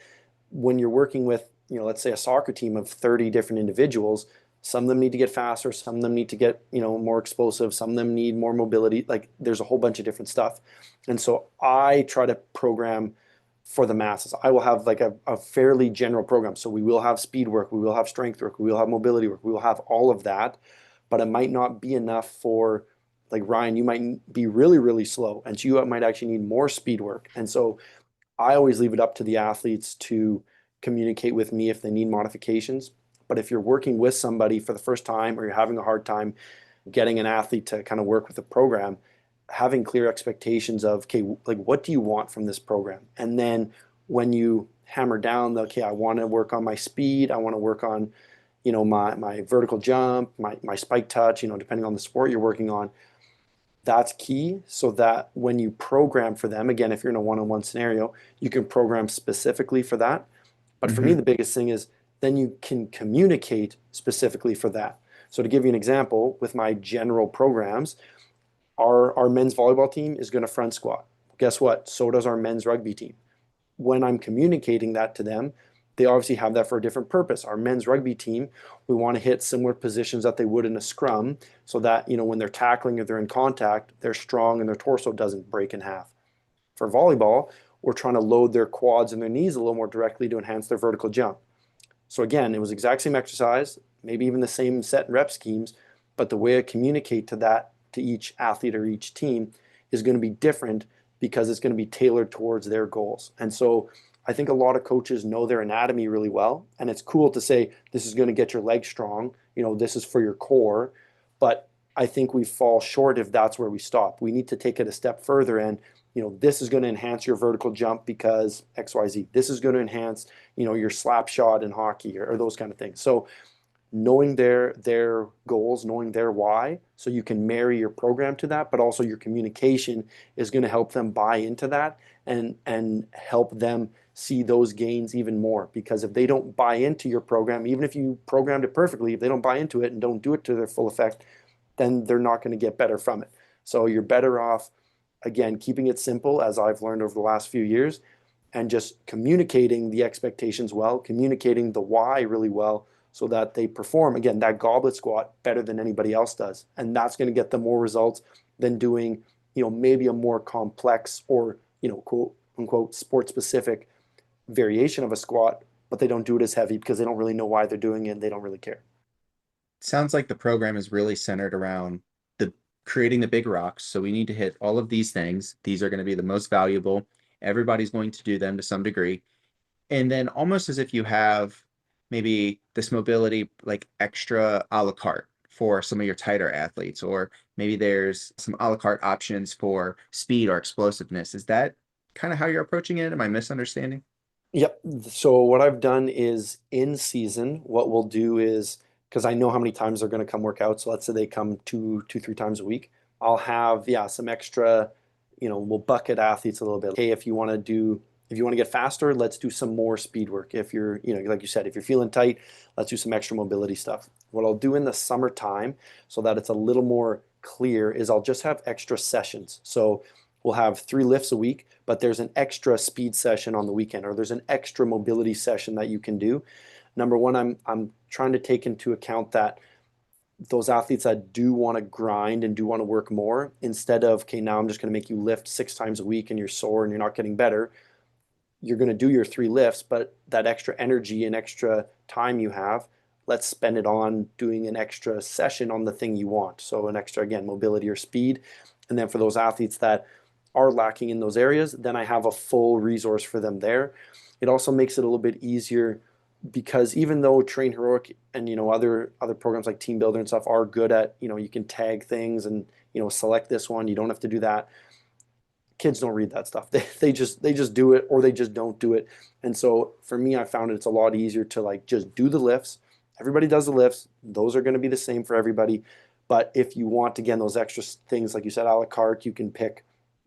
when you're working with, let's say a soccer team of 30 different individuals, some of them need to get faster, some of them need to get, more explosive, some of them need more mobility. Like there's a whole bunch of different stuff. And so I try to program for the masses. I will have like a fairly general program. So we will have speed work, we will have strength work, we will have mobility work, we will have all of that, but it might not be enough for like Ryan, you might be really, really slow. And so you might actually need more speed work. And so I always leave it up to the athletes to communicate with me if they need modifications. But if you're working with somebody for the first time or you're having a hard time getting an athlete to kind of work with a program, having clear expectations of, okay, like what do you want from this program? And then when you hammer down the, okay, I want to work on my speed, I want to work on, my vertical jump, my spike touch, depending on the sport you're working on, that's key so that when you program for them, again, if you're in a one-on-one scenario, you can program specifically for that. But for me, Hmm. the biggest thing is then you can communicate specifically for that. So to give you an example, with my general programs, our men's volleyball team is going to front squat. Guess what? So does our men's rugby team. When I'm communicating that to them, they obviously have that for a different purpose. Our men's rugby team, we want to hit similar positions that they would in a scrum so that, when they're tackling or they're in contact, they're strong and their torso doesn't break in half. For volleyball, we're trying to load their quads and their knees a little more directly to enhance their vertical jump. So again, it was exact same exercise, maybe even the same set and rep schemes, but the way I communicate to that to each athlete or each team is going to be different because it's going to be tailored towards their goals. And so I think a lot of coaches know their anatomy really well, and it's cool to say this is going to get your legs strong, this is for your core, but I think we fall short if that's where we stop. We need to take it a step further and this is going to enhance your vertical jump because XYZ. This is going to enhance, your slap shot in hockey or those kind of things. So knowing their goals, knowing their why, so you can marry your program to that, but also your communication is going to help them buy into that and help them see those gains even more. Because if they don't buy into your program, even if you programmed it perfectly, if they don't buy into it and don't do it to their full effect, then they're not going to get better from it. So you're better off, again, keeping it simple, as I've learned over the last few years, and just communicating the expectations well, communicating the why really well, so that they perform, again, that goblet squat better than anybody else does. And that's going to get them more results than doing, maybe a more complex or, quote unquote, sport specific variation of a squat, but they don't do it as heavy because they don't really know why they're doing it and they don't really care. Sounds like the program is really centered around the creating the big rocks. So we need to hit all of these things. These are going to be the most valuable. Everybody's going to do them to some degree. And then almost as if you have maybe this mobility like extra a la carte for some of your tighter athletes, or maybe there's some a la carte options for speed or explosiveness. Is that kind of how you're approaching it? Am I misunderstanding? Yep. So what I've done is in season, what we'll do is because I know how many times they're going to come work out. So let's say they come two, 3 times a week. I'll have, yeah, some extra, we'll bucket athletes a little bit. Hey, if you want to get faster, let's do some more speed work. If you're, like you said, if you're feeling tight, let's do some extra mobility stuff. What I'll do in the summertime so that it's a little more clear is I'll just have extra sessions. So we'll have 3 lifts a week, but there's an extra speed session on the weekend, or there's an extra mobility session that you can do. Number one, I'm trying to take into account that those athletes that do want to grind and do want to work more, instead of, okay, now I'm just going to make you lift 6 times a week and you're sore and you're not getting better. You're going to do your 3 lifts, but that extra energy and extra time you have, let's spend it on doing an extra session on the thing you want. So an extra, again, mobility or speed. And then for those athletes that are lacking in those areas, then I have a full resource for them there. It also makes it a little bit easier because even though Train Heroic and other programs like Team Builder and stuff are good at, you can tag things and select this one, you don't have to do that. Kids don't read that stuff. They just do it, or they just don't do it. And so for me, I found it's a lot easier to like just do the lifts. Everybody does the lifts. Those are going to be the same for everybody. But if you want, again, those extra things, like you said, a la carte, you can pick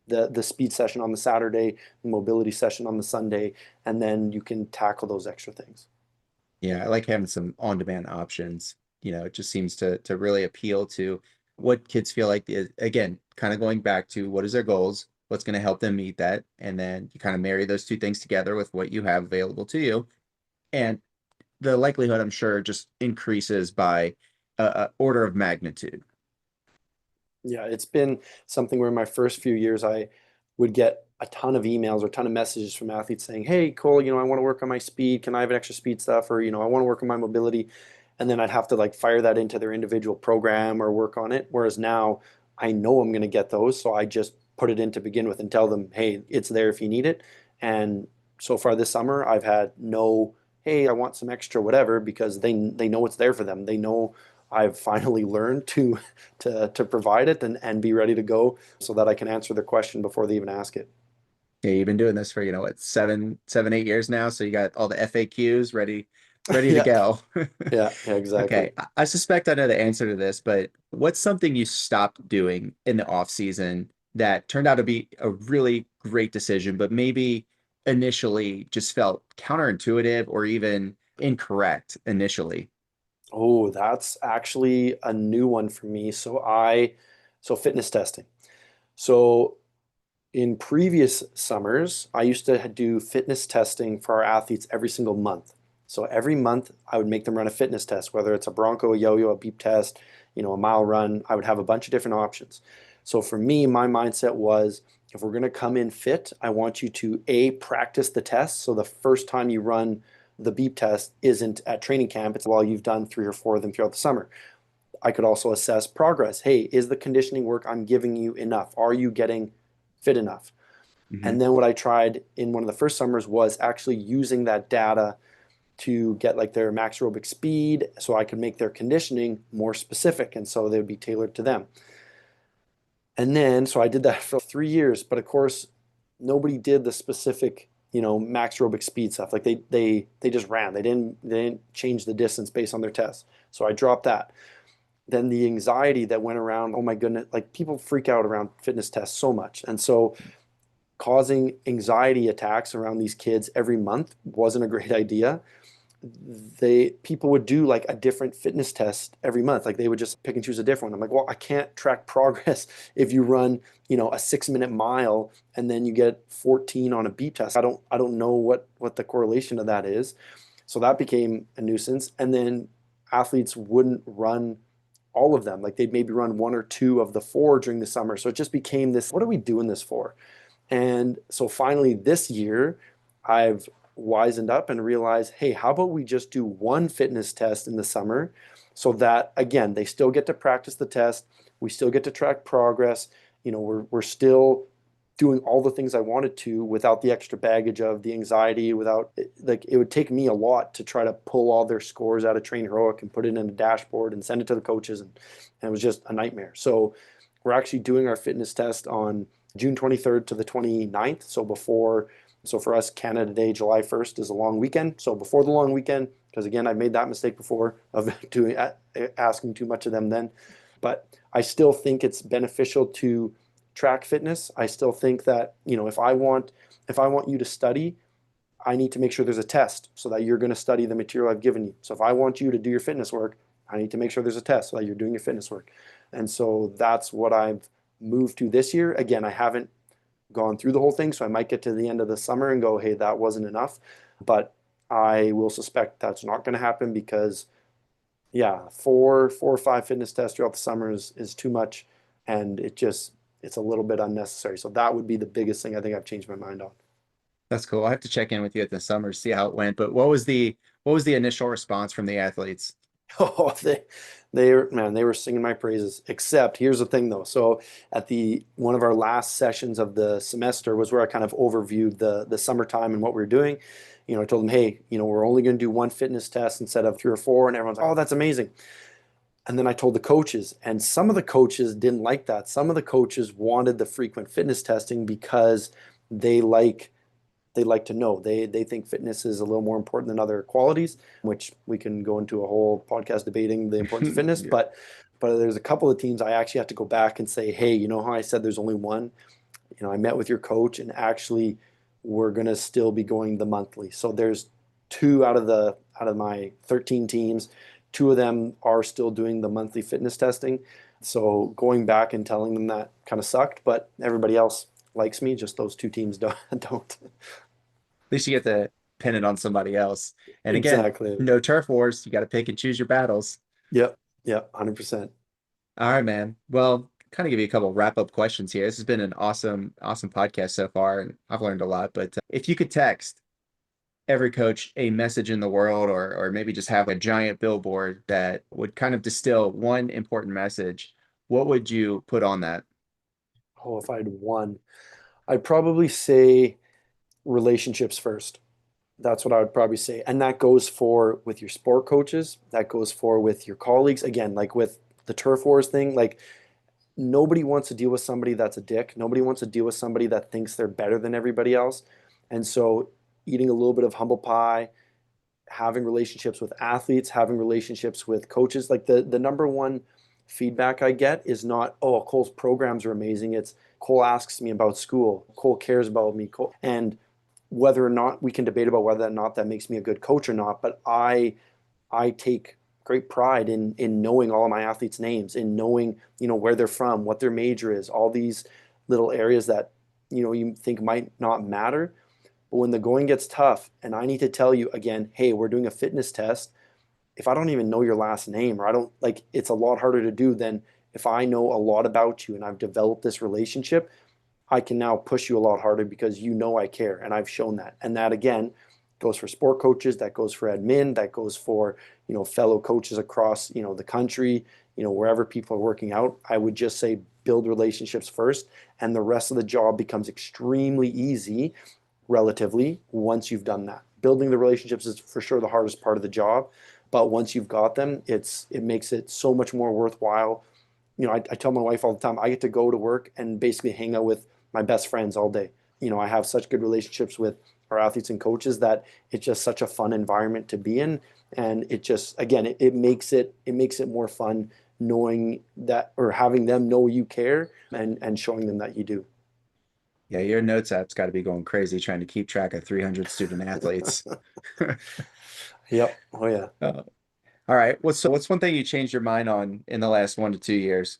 the speed session on the Saturday, the mobility session on the Sunday, and then you can tackle those extra things. Yeah, I like having some on-demand options. It just seems to really appeal to what kids feel like again, kind of going back to what is their goals, what's going to help them meet that, and then you kind of marry those two things together with what you have available to you. And the likelihood, I'm sure, just increases by a order of magnitude. Yeah, it's been something where in my first few years, I would get a ton of emails or a ton of messages from athletes saying, "Hey, Cole, I want to work on my speed. Can I have an extra speed stuff?" Or, I want to work on my mobility. And then I'd have to like fire that into their individual program or work on it. Whereas now I know I'm going to get those. So I just put it in to begin with and tell them, "Hey, it's there if you need it." And so far this summer, I've had no, "Hey, I want some extra whatever," because they know it's there for them. They know I've finally learned to provide it and be ready to go so that I can answer the question before they even ask it. Yeah, you've been doing this for, what, 8 years now. So you got all the FAQs ready to Yeah, go. yeah, exactly. Okay. I suspect I know the answer to this, but what's something you stopped doing in the off season that turned out to be a really great decision, but maybe initially just felt counterintuitive or even incorrect initially? Oh, that's actually a new one for me. So fitness testing. So in previous summers, I used to do fitness testing for our athletes every single month. So every month I would make them run a fitness test, whether it's a Bronco, a yo-yo, a beep test, a mile run. I would have a bunch of different options. So for me, my mindset was, if we're going to come in fit, I want you to practice the test. So the first time you run the beep test isn't at training camp, it's while you've done 3 or 4 of them throughout the summer. I could also assess progress. Hey, is the conditioning work I'm giving you enough? Are you getting fit enough? Hmm. And then what I tried in one of the first summers was actually using that data to get like their max aerobic speed so I could make their conditioning more specific. And so they would be tailored to them. And then, so I did that for 3 years, but of course, nobody did the specific, max aerobic speed stuff. Like they just ran. They didn't change the distance based on their tests. So I dropped that. Then the anxiety that went around, oh my goodness, like people freak out around fitness tests so much. And so causing anxiety attacks around these kids every month wasn't a great idea. People would do like a different fitness test every month. Like they would just pick and choose a different one. I'm like, well, I can't track progress if you run, a 6 minute mile and then you get 14 on a beep test. I don't know what the correlation of that is. So that became a nuisance. And then athletes wouldn't run all of them. Like they'd maybe run 1 or 2 of the 4 during the summer. So it just became this, what are we doing this for? And so finally this year, I've wisened up and realized, hey, how about we just do one fitness test in the summer so that, again, they still get to practice the test. We still get to track progress. We're still doing all the things I wanted to without the extra baggage of the anxiety, without like it would take me a lot to try to pull all their scores out of Train Heroic and put it in a dashboard and send it to the coaches. And it was just a nightmare. So we're actually doing our fitness test on June 23rd to the 29th. So for us, Canada Day, July 1st is a long weekend. So before the long weekend, because again, I've made that mistake before of asking too much of them then. But I still think it's beneficial to track fitness. I still think that, if I want you to study, I need to make sure there's a test so that you're going to study the material I've given you. So if I want you to do your fitness work, I need to make sure there's a test so that you're doing your fitness work. And so that's what I've moved to this year. Again, I haven't gone through the whole thing, so I might get to the end of the summer and go, hey, that wasn't enough. But I will suspect that's not going to happen because, yeah, 4 or 5 fitness tests throughout the summer is too much, and it's a little bit unnecessary. So that would be the biggest thing I think I've changed my mind on. That's cool. I have to check in with you at the summer, see how it went. But what was the initial response from the athletes? Oh, they were singing my praises. Except here's the thing though. So at the one of our last sessions of the semester was where I kind of overviewed the summertime and what we were doing. I told them, hey, we're only going to do one fitness test instead of three or four, and everyone's like, oh, that's amazing. And then I told the coaches, and some of the coaches didn't like that. Some of the coaches wanted the frequent fitness testing because they like they like to know. They think fitness is a little more important than other qualities, which we can go into a whole podcast debating the importance of fitness. Yeah. But there's a couple of teams I actually have to go back and say, hey, you know how I said there's only one? I met with your coach, and actually we're gonna still be going the monthly. So there's two out of my 13 teams, two of them are still doing the monthly fitness testing. So going back and telling them that kind of sucked, but everybody else likes me, just those two teams don't. At least you get to pin it on somebody else. And again, Exactly. no turf wars. You got to pick and choose your battles. Yep. Yep. 100%. All right, man. Well, kind of give you a couple wrap up questions here. This has been an awesome podcast so far, and I've learned a lot. But if you could text every coach a message in the world, or maybe just have a giant billboard that would kind of distill one important message, what would you put on that? Oh, if I had one, I'd probably say relationships first. That's what I would probably say. And that goes for with your sport coaches, that goes for with your colleagues. Again, like with the turf wars thing, like nobody wants to deal with somebody that's a dick. Nobody wants to deal with somebody that thinks they're better than everybody else. And so eating a little bit of humble pie, having relationships with athletes, having relationships with coaches. Like the number one feedback I get is not, oh, Cole's programs are amazing. It's Cole asks me about school. Cole cares about me. And whether or not we can debate about whether or not that makes me a good coach or not, but I take great pride in knowing all of my athletes' names, in knowing, where they're from, what their major is, all these little areas that, you think might not matter. But when the going gets tough and I need to tell you again, hey, we're doing a fitness test, if I don't even know your last name, or I don't like, it's a lot harder to do than if I know a lot about you and I've developed this relationship. I can now push you a lot harder because I care and I've shown that. And that again goes for sport coaches, that goes for admin, that goes for, fellow coaches across, the country, wherever people are working out. I would just say build relationships first, and the rest of the job becomes extremely easy relatively once you've done that. Building the relationships is for sure the hardest part of the job, but once you've got them, it makes it so much more worthwhile. I tell my wife all the time, I get to go to work and basically hang out with my best friends all day. I have such good relationships with our athletes and coaches that it's just such a fun environment to be in. And it just, again, it makes it more fun knowing that, or having them know you care, and showing them that you do. Yeah, your notes app's got to be going crazy trying to keep track of 300 student athletes. Yep. Oh yeah. Uh, all right. What's one thing you changed your mind on in the last 1 to 2 years?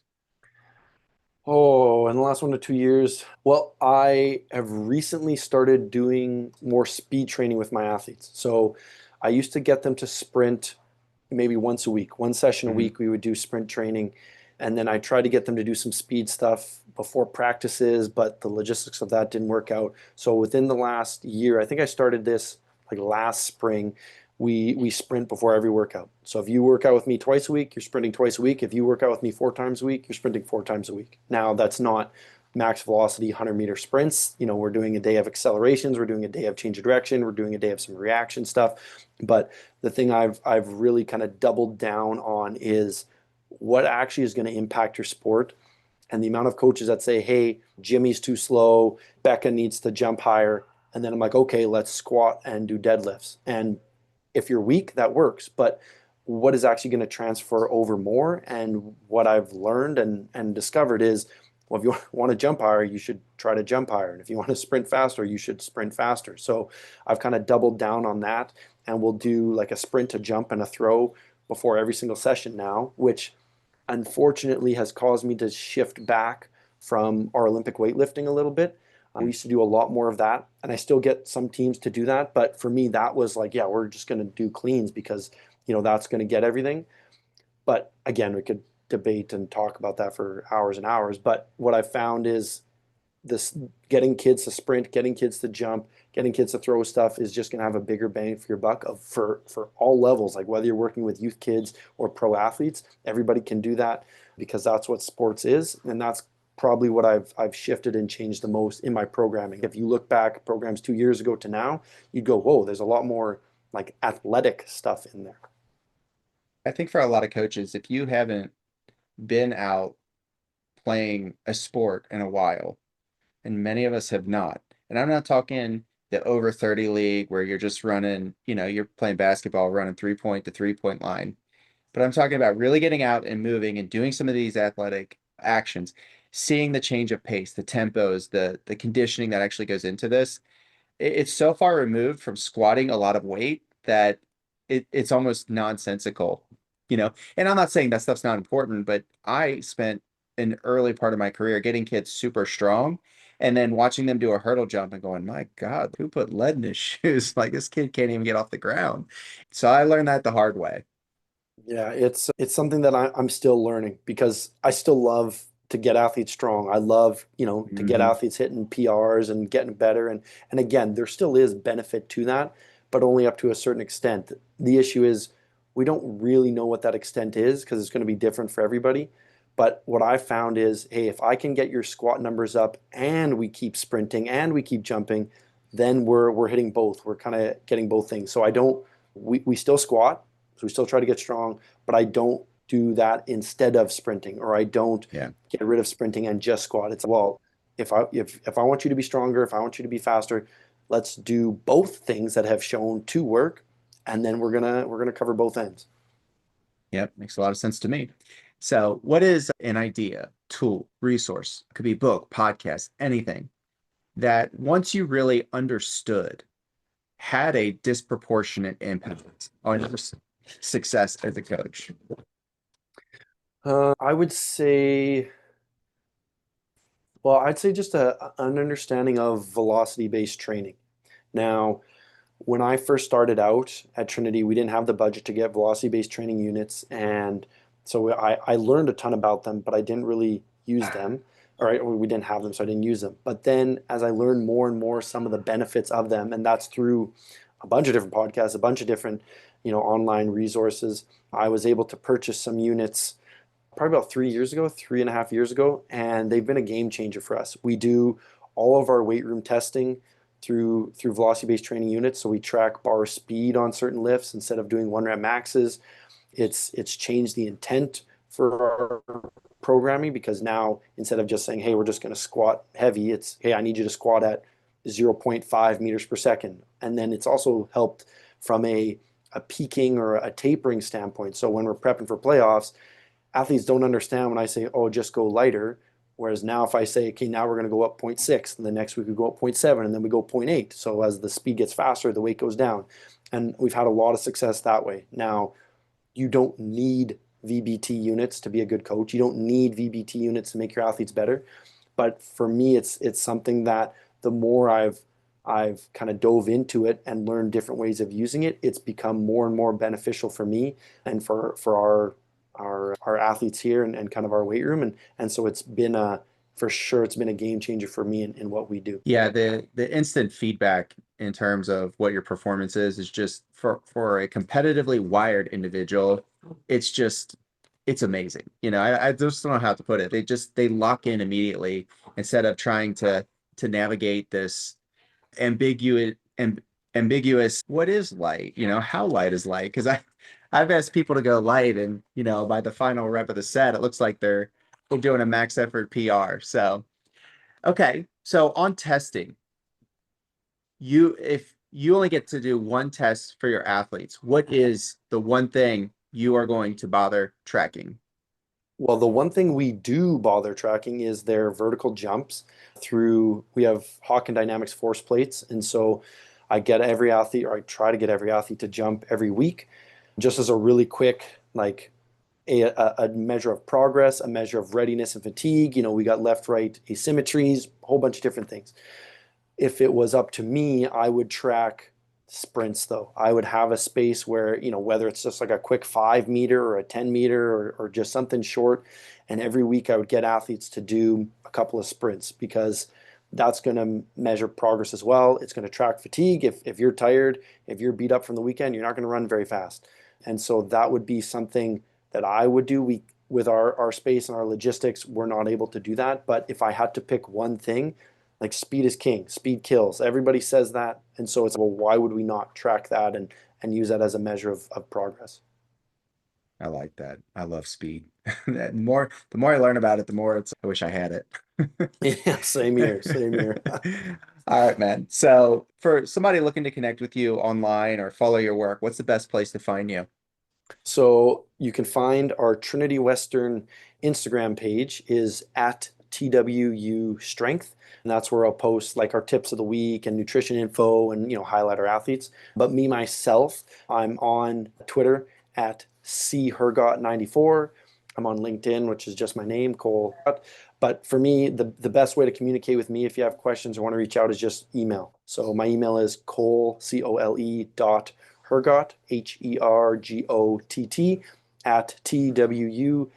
Oh, in the last 1 to 2 years, well, I have recently started doing more speed training with my athletes. So I used to get them to sprint maybe once a week, one session a Hmm. week, we would do sprint training. And then I tried to get them to do some speed stuff before practices, but the logistics of that didn't work out. So within the last year, I think I started this like last spring. We sprint before every workout. So if you work out with me twice a week, you're sprinting twice a week. If you work out with me 4 times a week, you're sprinting 4 times a week. Now that's not max velocity 100-meter sprints. We're doing a day of accelerations, we're doing a day of change of direction, we're doing a day of some reaction stuff. But the thing I've really kind of doubled down on is what actually is going to impact your sport. And the amount of coaches that say, hey, Jimmy's too slow, Becca needs to jump higher. And then I'm like, okay, let's squat and do deadlifts. And if you're weak, that works. But what is actually going to transfer over more? And what I've learned and discovered is, well, if you want to jump higher, you should try to jump higher. And if you want to sprint faster, you should sprint faster. So I've kind of doubled down on that. And we'll do like a sprint, a jump, and a throw before every single session now, which unfortunately has caused me to shift back from our Olympic weightlifting a little bit. We used to do a lot more of that, and I still get some teams to do that. But for me, that was like, yeah, we're just going to do cleans because, that's going to get everything. But again, we could debate and talk about that for hours and hours. But what I found is this getting kids to sprint, getting kids to jump, getting kids to throw stuff is just going to have a bigger bang for your buck for all levels. Like whether you're working with youth kids or pro athletes, everybody can do that because that's what sports is, and that's probably what I've shifted and changed the most in my programming. If you look back programs 2 years ago to now, you'd go, whoa, there's a lot more like athletic stuff in there. I think for a lot of coaches, if you haven't been out playing a sport in a while, and many of us have not, and I'm not talking the over 30 league where you're just running, you're playing basketball, running 3 point to 3 point line. But I'm talking about really getting out and moving and doing some of these athletic actions, seeing the change of pace, the tempos, the conditioning that actually goes into this. It's so far removed from squatting a lot of weight that it's almost nonsensical. And I'm not saying that stuff's not important, but I spent an early part of my career getting kids super strong and then watching them do a hurdle jump and going, my God, who put lead in his shoes? Like this kid can't even get off the ground. So I learned that the hard way. Yeah, it's something that I'm still learning because I still love to get athletes strong. I love, to get Hmm. athletes hitting PRs and getting better. And again, there still is benefit to that, but only up to a certain extent. The issue is we don't really know what that extent is because it's going to be different for everybody. But what I found is, hey, if I can get your squat numbers up and we keep sprinting and we keep jumping, then we're hitting both. We're kind of getting both things. So I don't we still squat, so we still try to get strong, but I don't do that instead of sprinting, or I don't Yeah. get rid of sprinting and just squat. It's well, if I want you to be stronger, if I want you to be faster, let's do both things that have shown to work, and then we're gonna cover both ends. Yep. Makes a lot of sense to me. So what is an idea, tool, resource? It could be book, podcast, anything that once you really understood had a disproportionate impact on your success as a coach? I would say, well, I'd say just an understanding of velocity-based training. Now, when I first started out at Trinity, we didn't have the budget to get velocity-based training units, and so I learned a ton about them, but I didn't really use them, or we didn't have them, so I didn't use them. But then, as I learned more and more some of the benefits of them, and that's through a bunch of different podcasts, a bunch of different, online resources, I was able to purchase some units probably about 3 years ago, 3.5 years ago, and they've been a game changer for us. We do all of our weight room testing through velocity-based training units. So we track bar speed on certain lifts instead of doing one rep maxes. It's changed the intent for our programming because now instead of just saying, hey, we're just going to squat heavy, it's hey, I need you to squat at 0.5 meters per second. And then it's also helped from a peaking or a tapering standpoint. So when we're prepping for playoffs, athletes don't understand when I say, oh, just go lighter. Whereas now if I say, okay, now we're going to go up 0.6, and the next week we go up 0.7, and then we go 0.8. So as the speed gets faster, the weight goes down. And we've had a lot of success that way. Now, you don't need VBT units to be a good coach. You don't need VBT units to make your athletes better. But for me, it's something that the more I've kind of dove into it and learned different ways of using it, it's become more and more beneficial for me and for our athletes here and kind of our weight room. And so it's been for sure it's been a game changer for me in what we do. Yeah, the instant feedback in terms of what your performance is just for a competitively wired individual, it's amazing. I just don't know how to put it. They lock in immediately instead of trying to navigate this ambiguous ambiguous what is light, how light is light, because I've asked people to go light, and by the final rep of the set it looks like they're doing a max effort PR. So okay, so on testing, if you only get to do one test for your athletes, what is the one thing you are going to bother tracking? Well, the one thing we do bother tracking is their vertical jumps we have Hawk and Dynamics force plates. And so I get every athlete, or I try to get every athlete to jump every week, just as a really quick, like a measure of progress, a measure of readiness and fatigue. We got left, right asymmetries, a whole bunch of different things. If it was up to me, I would track sprints though. I would have a space where, whether it's just like a quick 5 meter or a 10 meter or just something short. And every week I would get athletes to do a couple of sprints because that's going to measure progress as well. It's going to track fatigue. If you're tired, if you're beat up from the weekend, you're not going to run very fast. And so that would be something that I would do. With our space and our logistics, we're not able to do that. But if I had to pick one thing, like speed is king, speed kills. Everybody says that. And so it's, well, why would we not track that and use that as a measure of progress? I like that. I love speed. The more I learn about it, the more I wish I had it. Yeah, same here, same here. All right, man. So for somebody looking to connect with you online or follow your work, what's the best place to find you? So you can find our Trinity Western Instagram page is at TWU Strength. And that's where I'll post like our tips of the week and nutrition info and, highlight our athletes. But me, myself, I'm on Twitter at C Hergott 94. I'm on LinkedIn, which is just my name, Cole Hergott. But for me, the best way to communicate with me if you have questions or want to reach out is just email. So my email is Cole, Cole dot Hergott, Hergott, at twu.ca.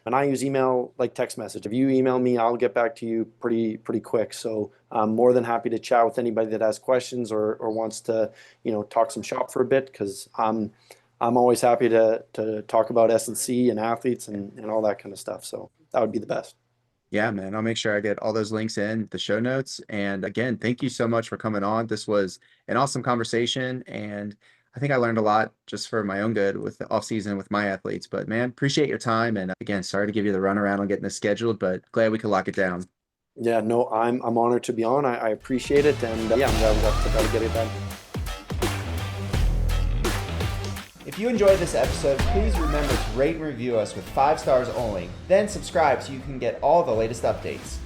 And I use email like text message. If you email me, I'll get back to you pretty quick. So I'm more than happy to chat with anybody that has questions or wants to, talk some shop for a bit, because I'm always happy to talk about S&C and athletes and all that kind of stuff. So that would be the best. Yeah, man. I'll make sure I get all those links in the show notes. And again, thank you so much for coming on. This was an awesome conversation. And I think I learned a lot just for my own good with the off season with my athletes. But man, appreciate your time. And again, sorry to give you the runaround on getting this scheduled, but glad we could lock it down. Yeah, no, I'm honored to be on. I appreciate it. And yeah, I'm glad we got to get it done. If you enjoyed this episode, please remember to rate and review us with 5 stars only, then subscribe so you can get all the latest updates.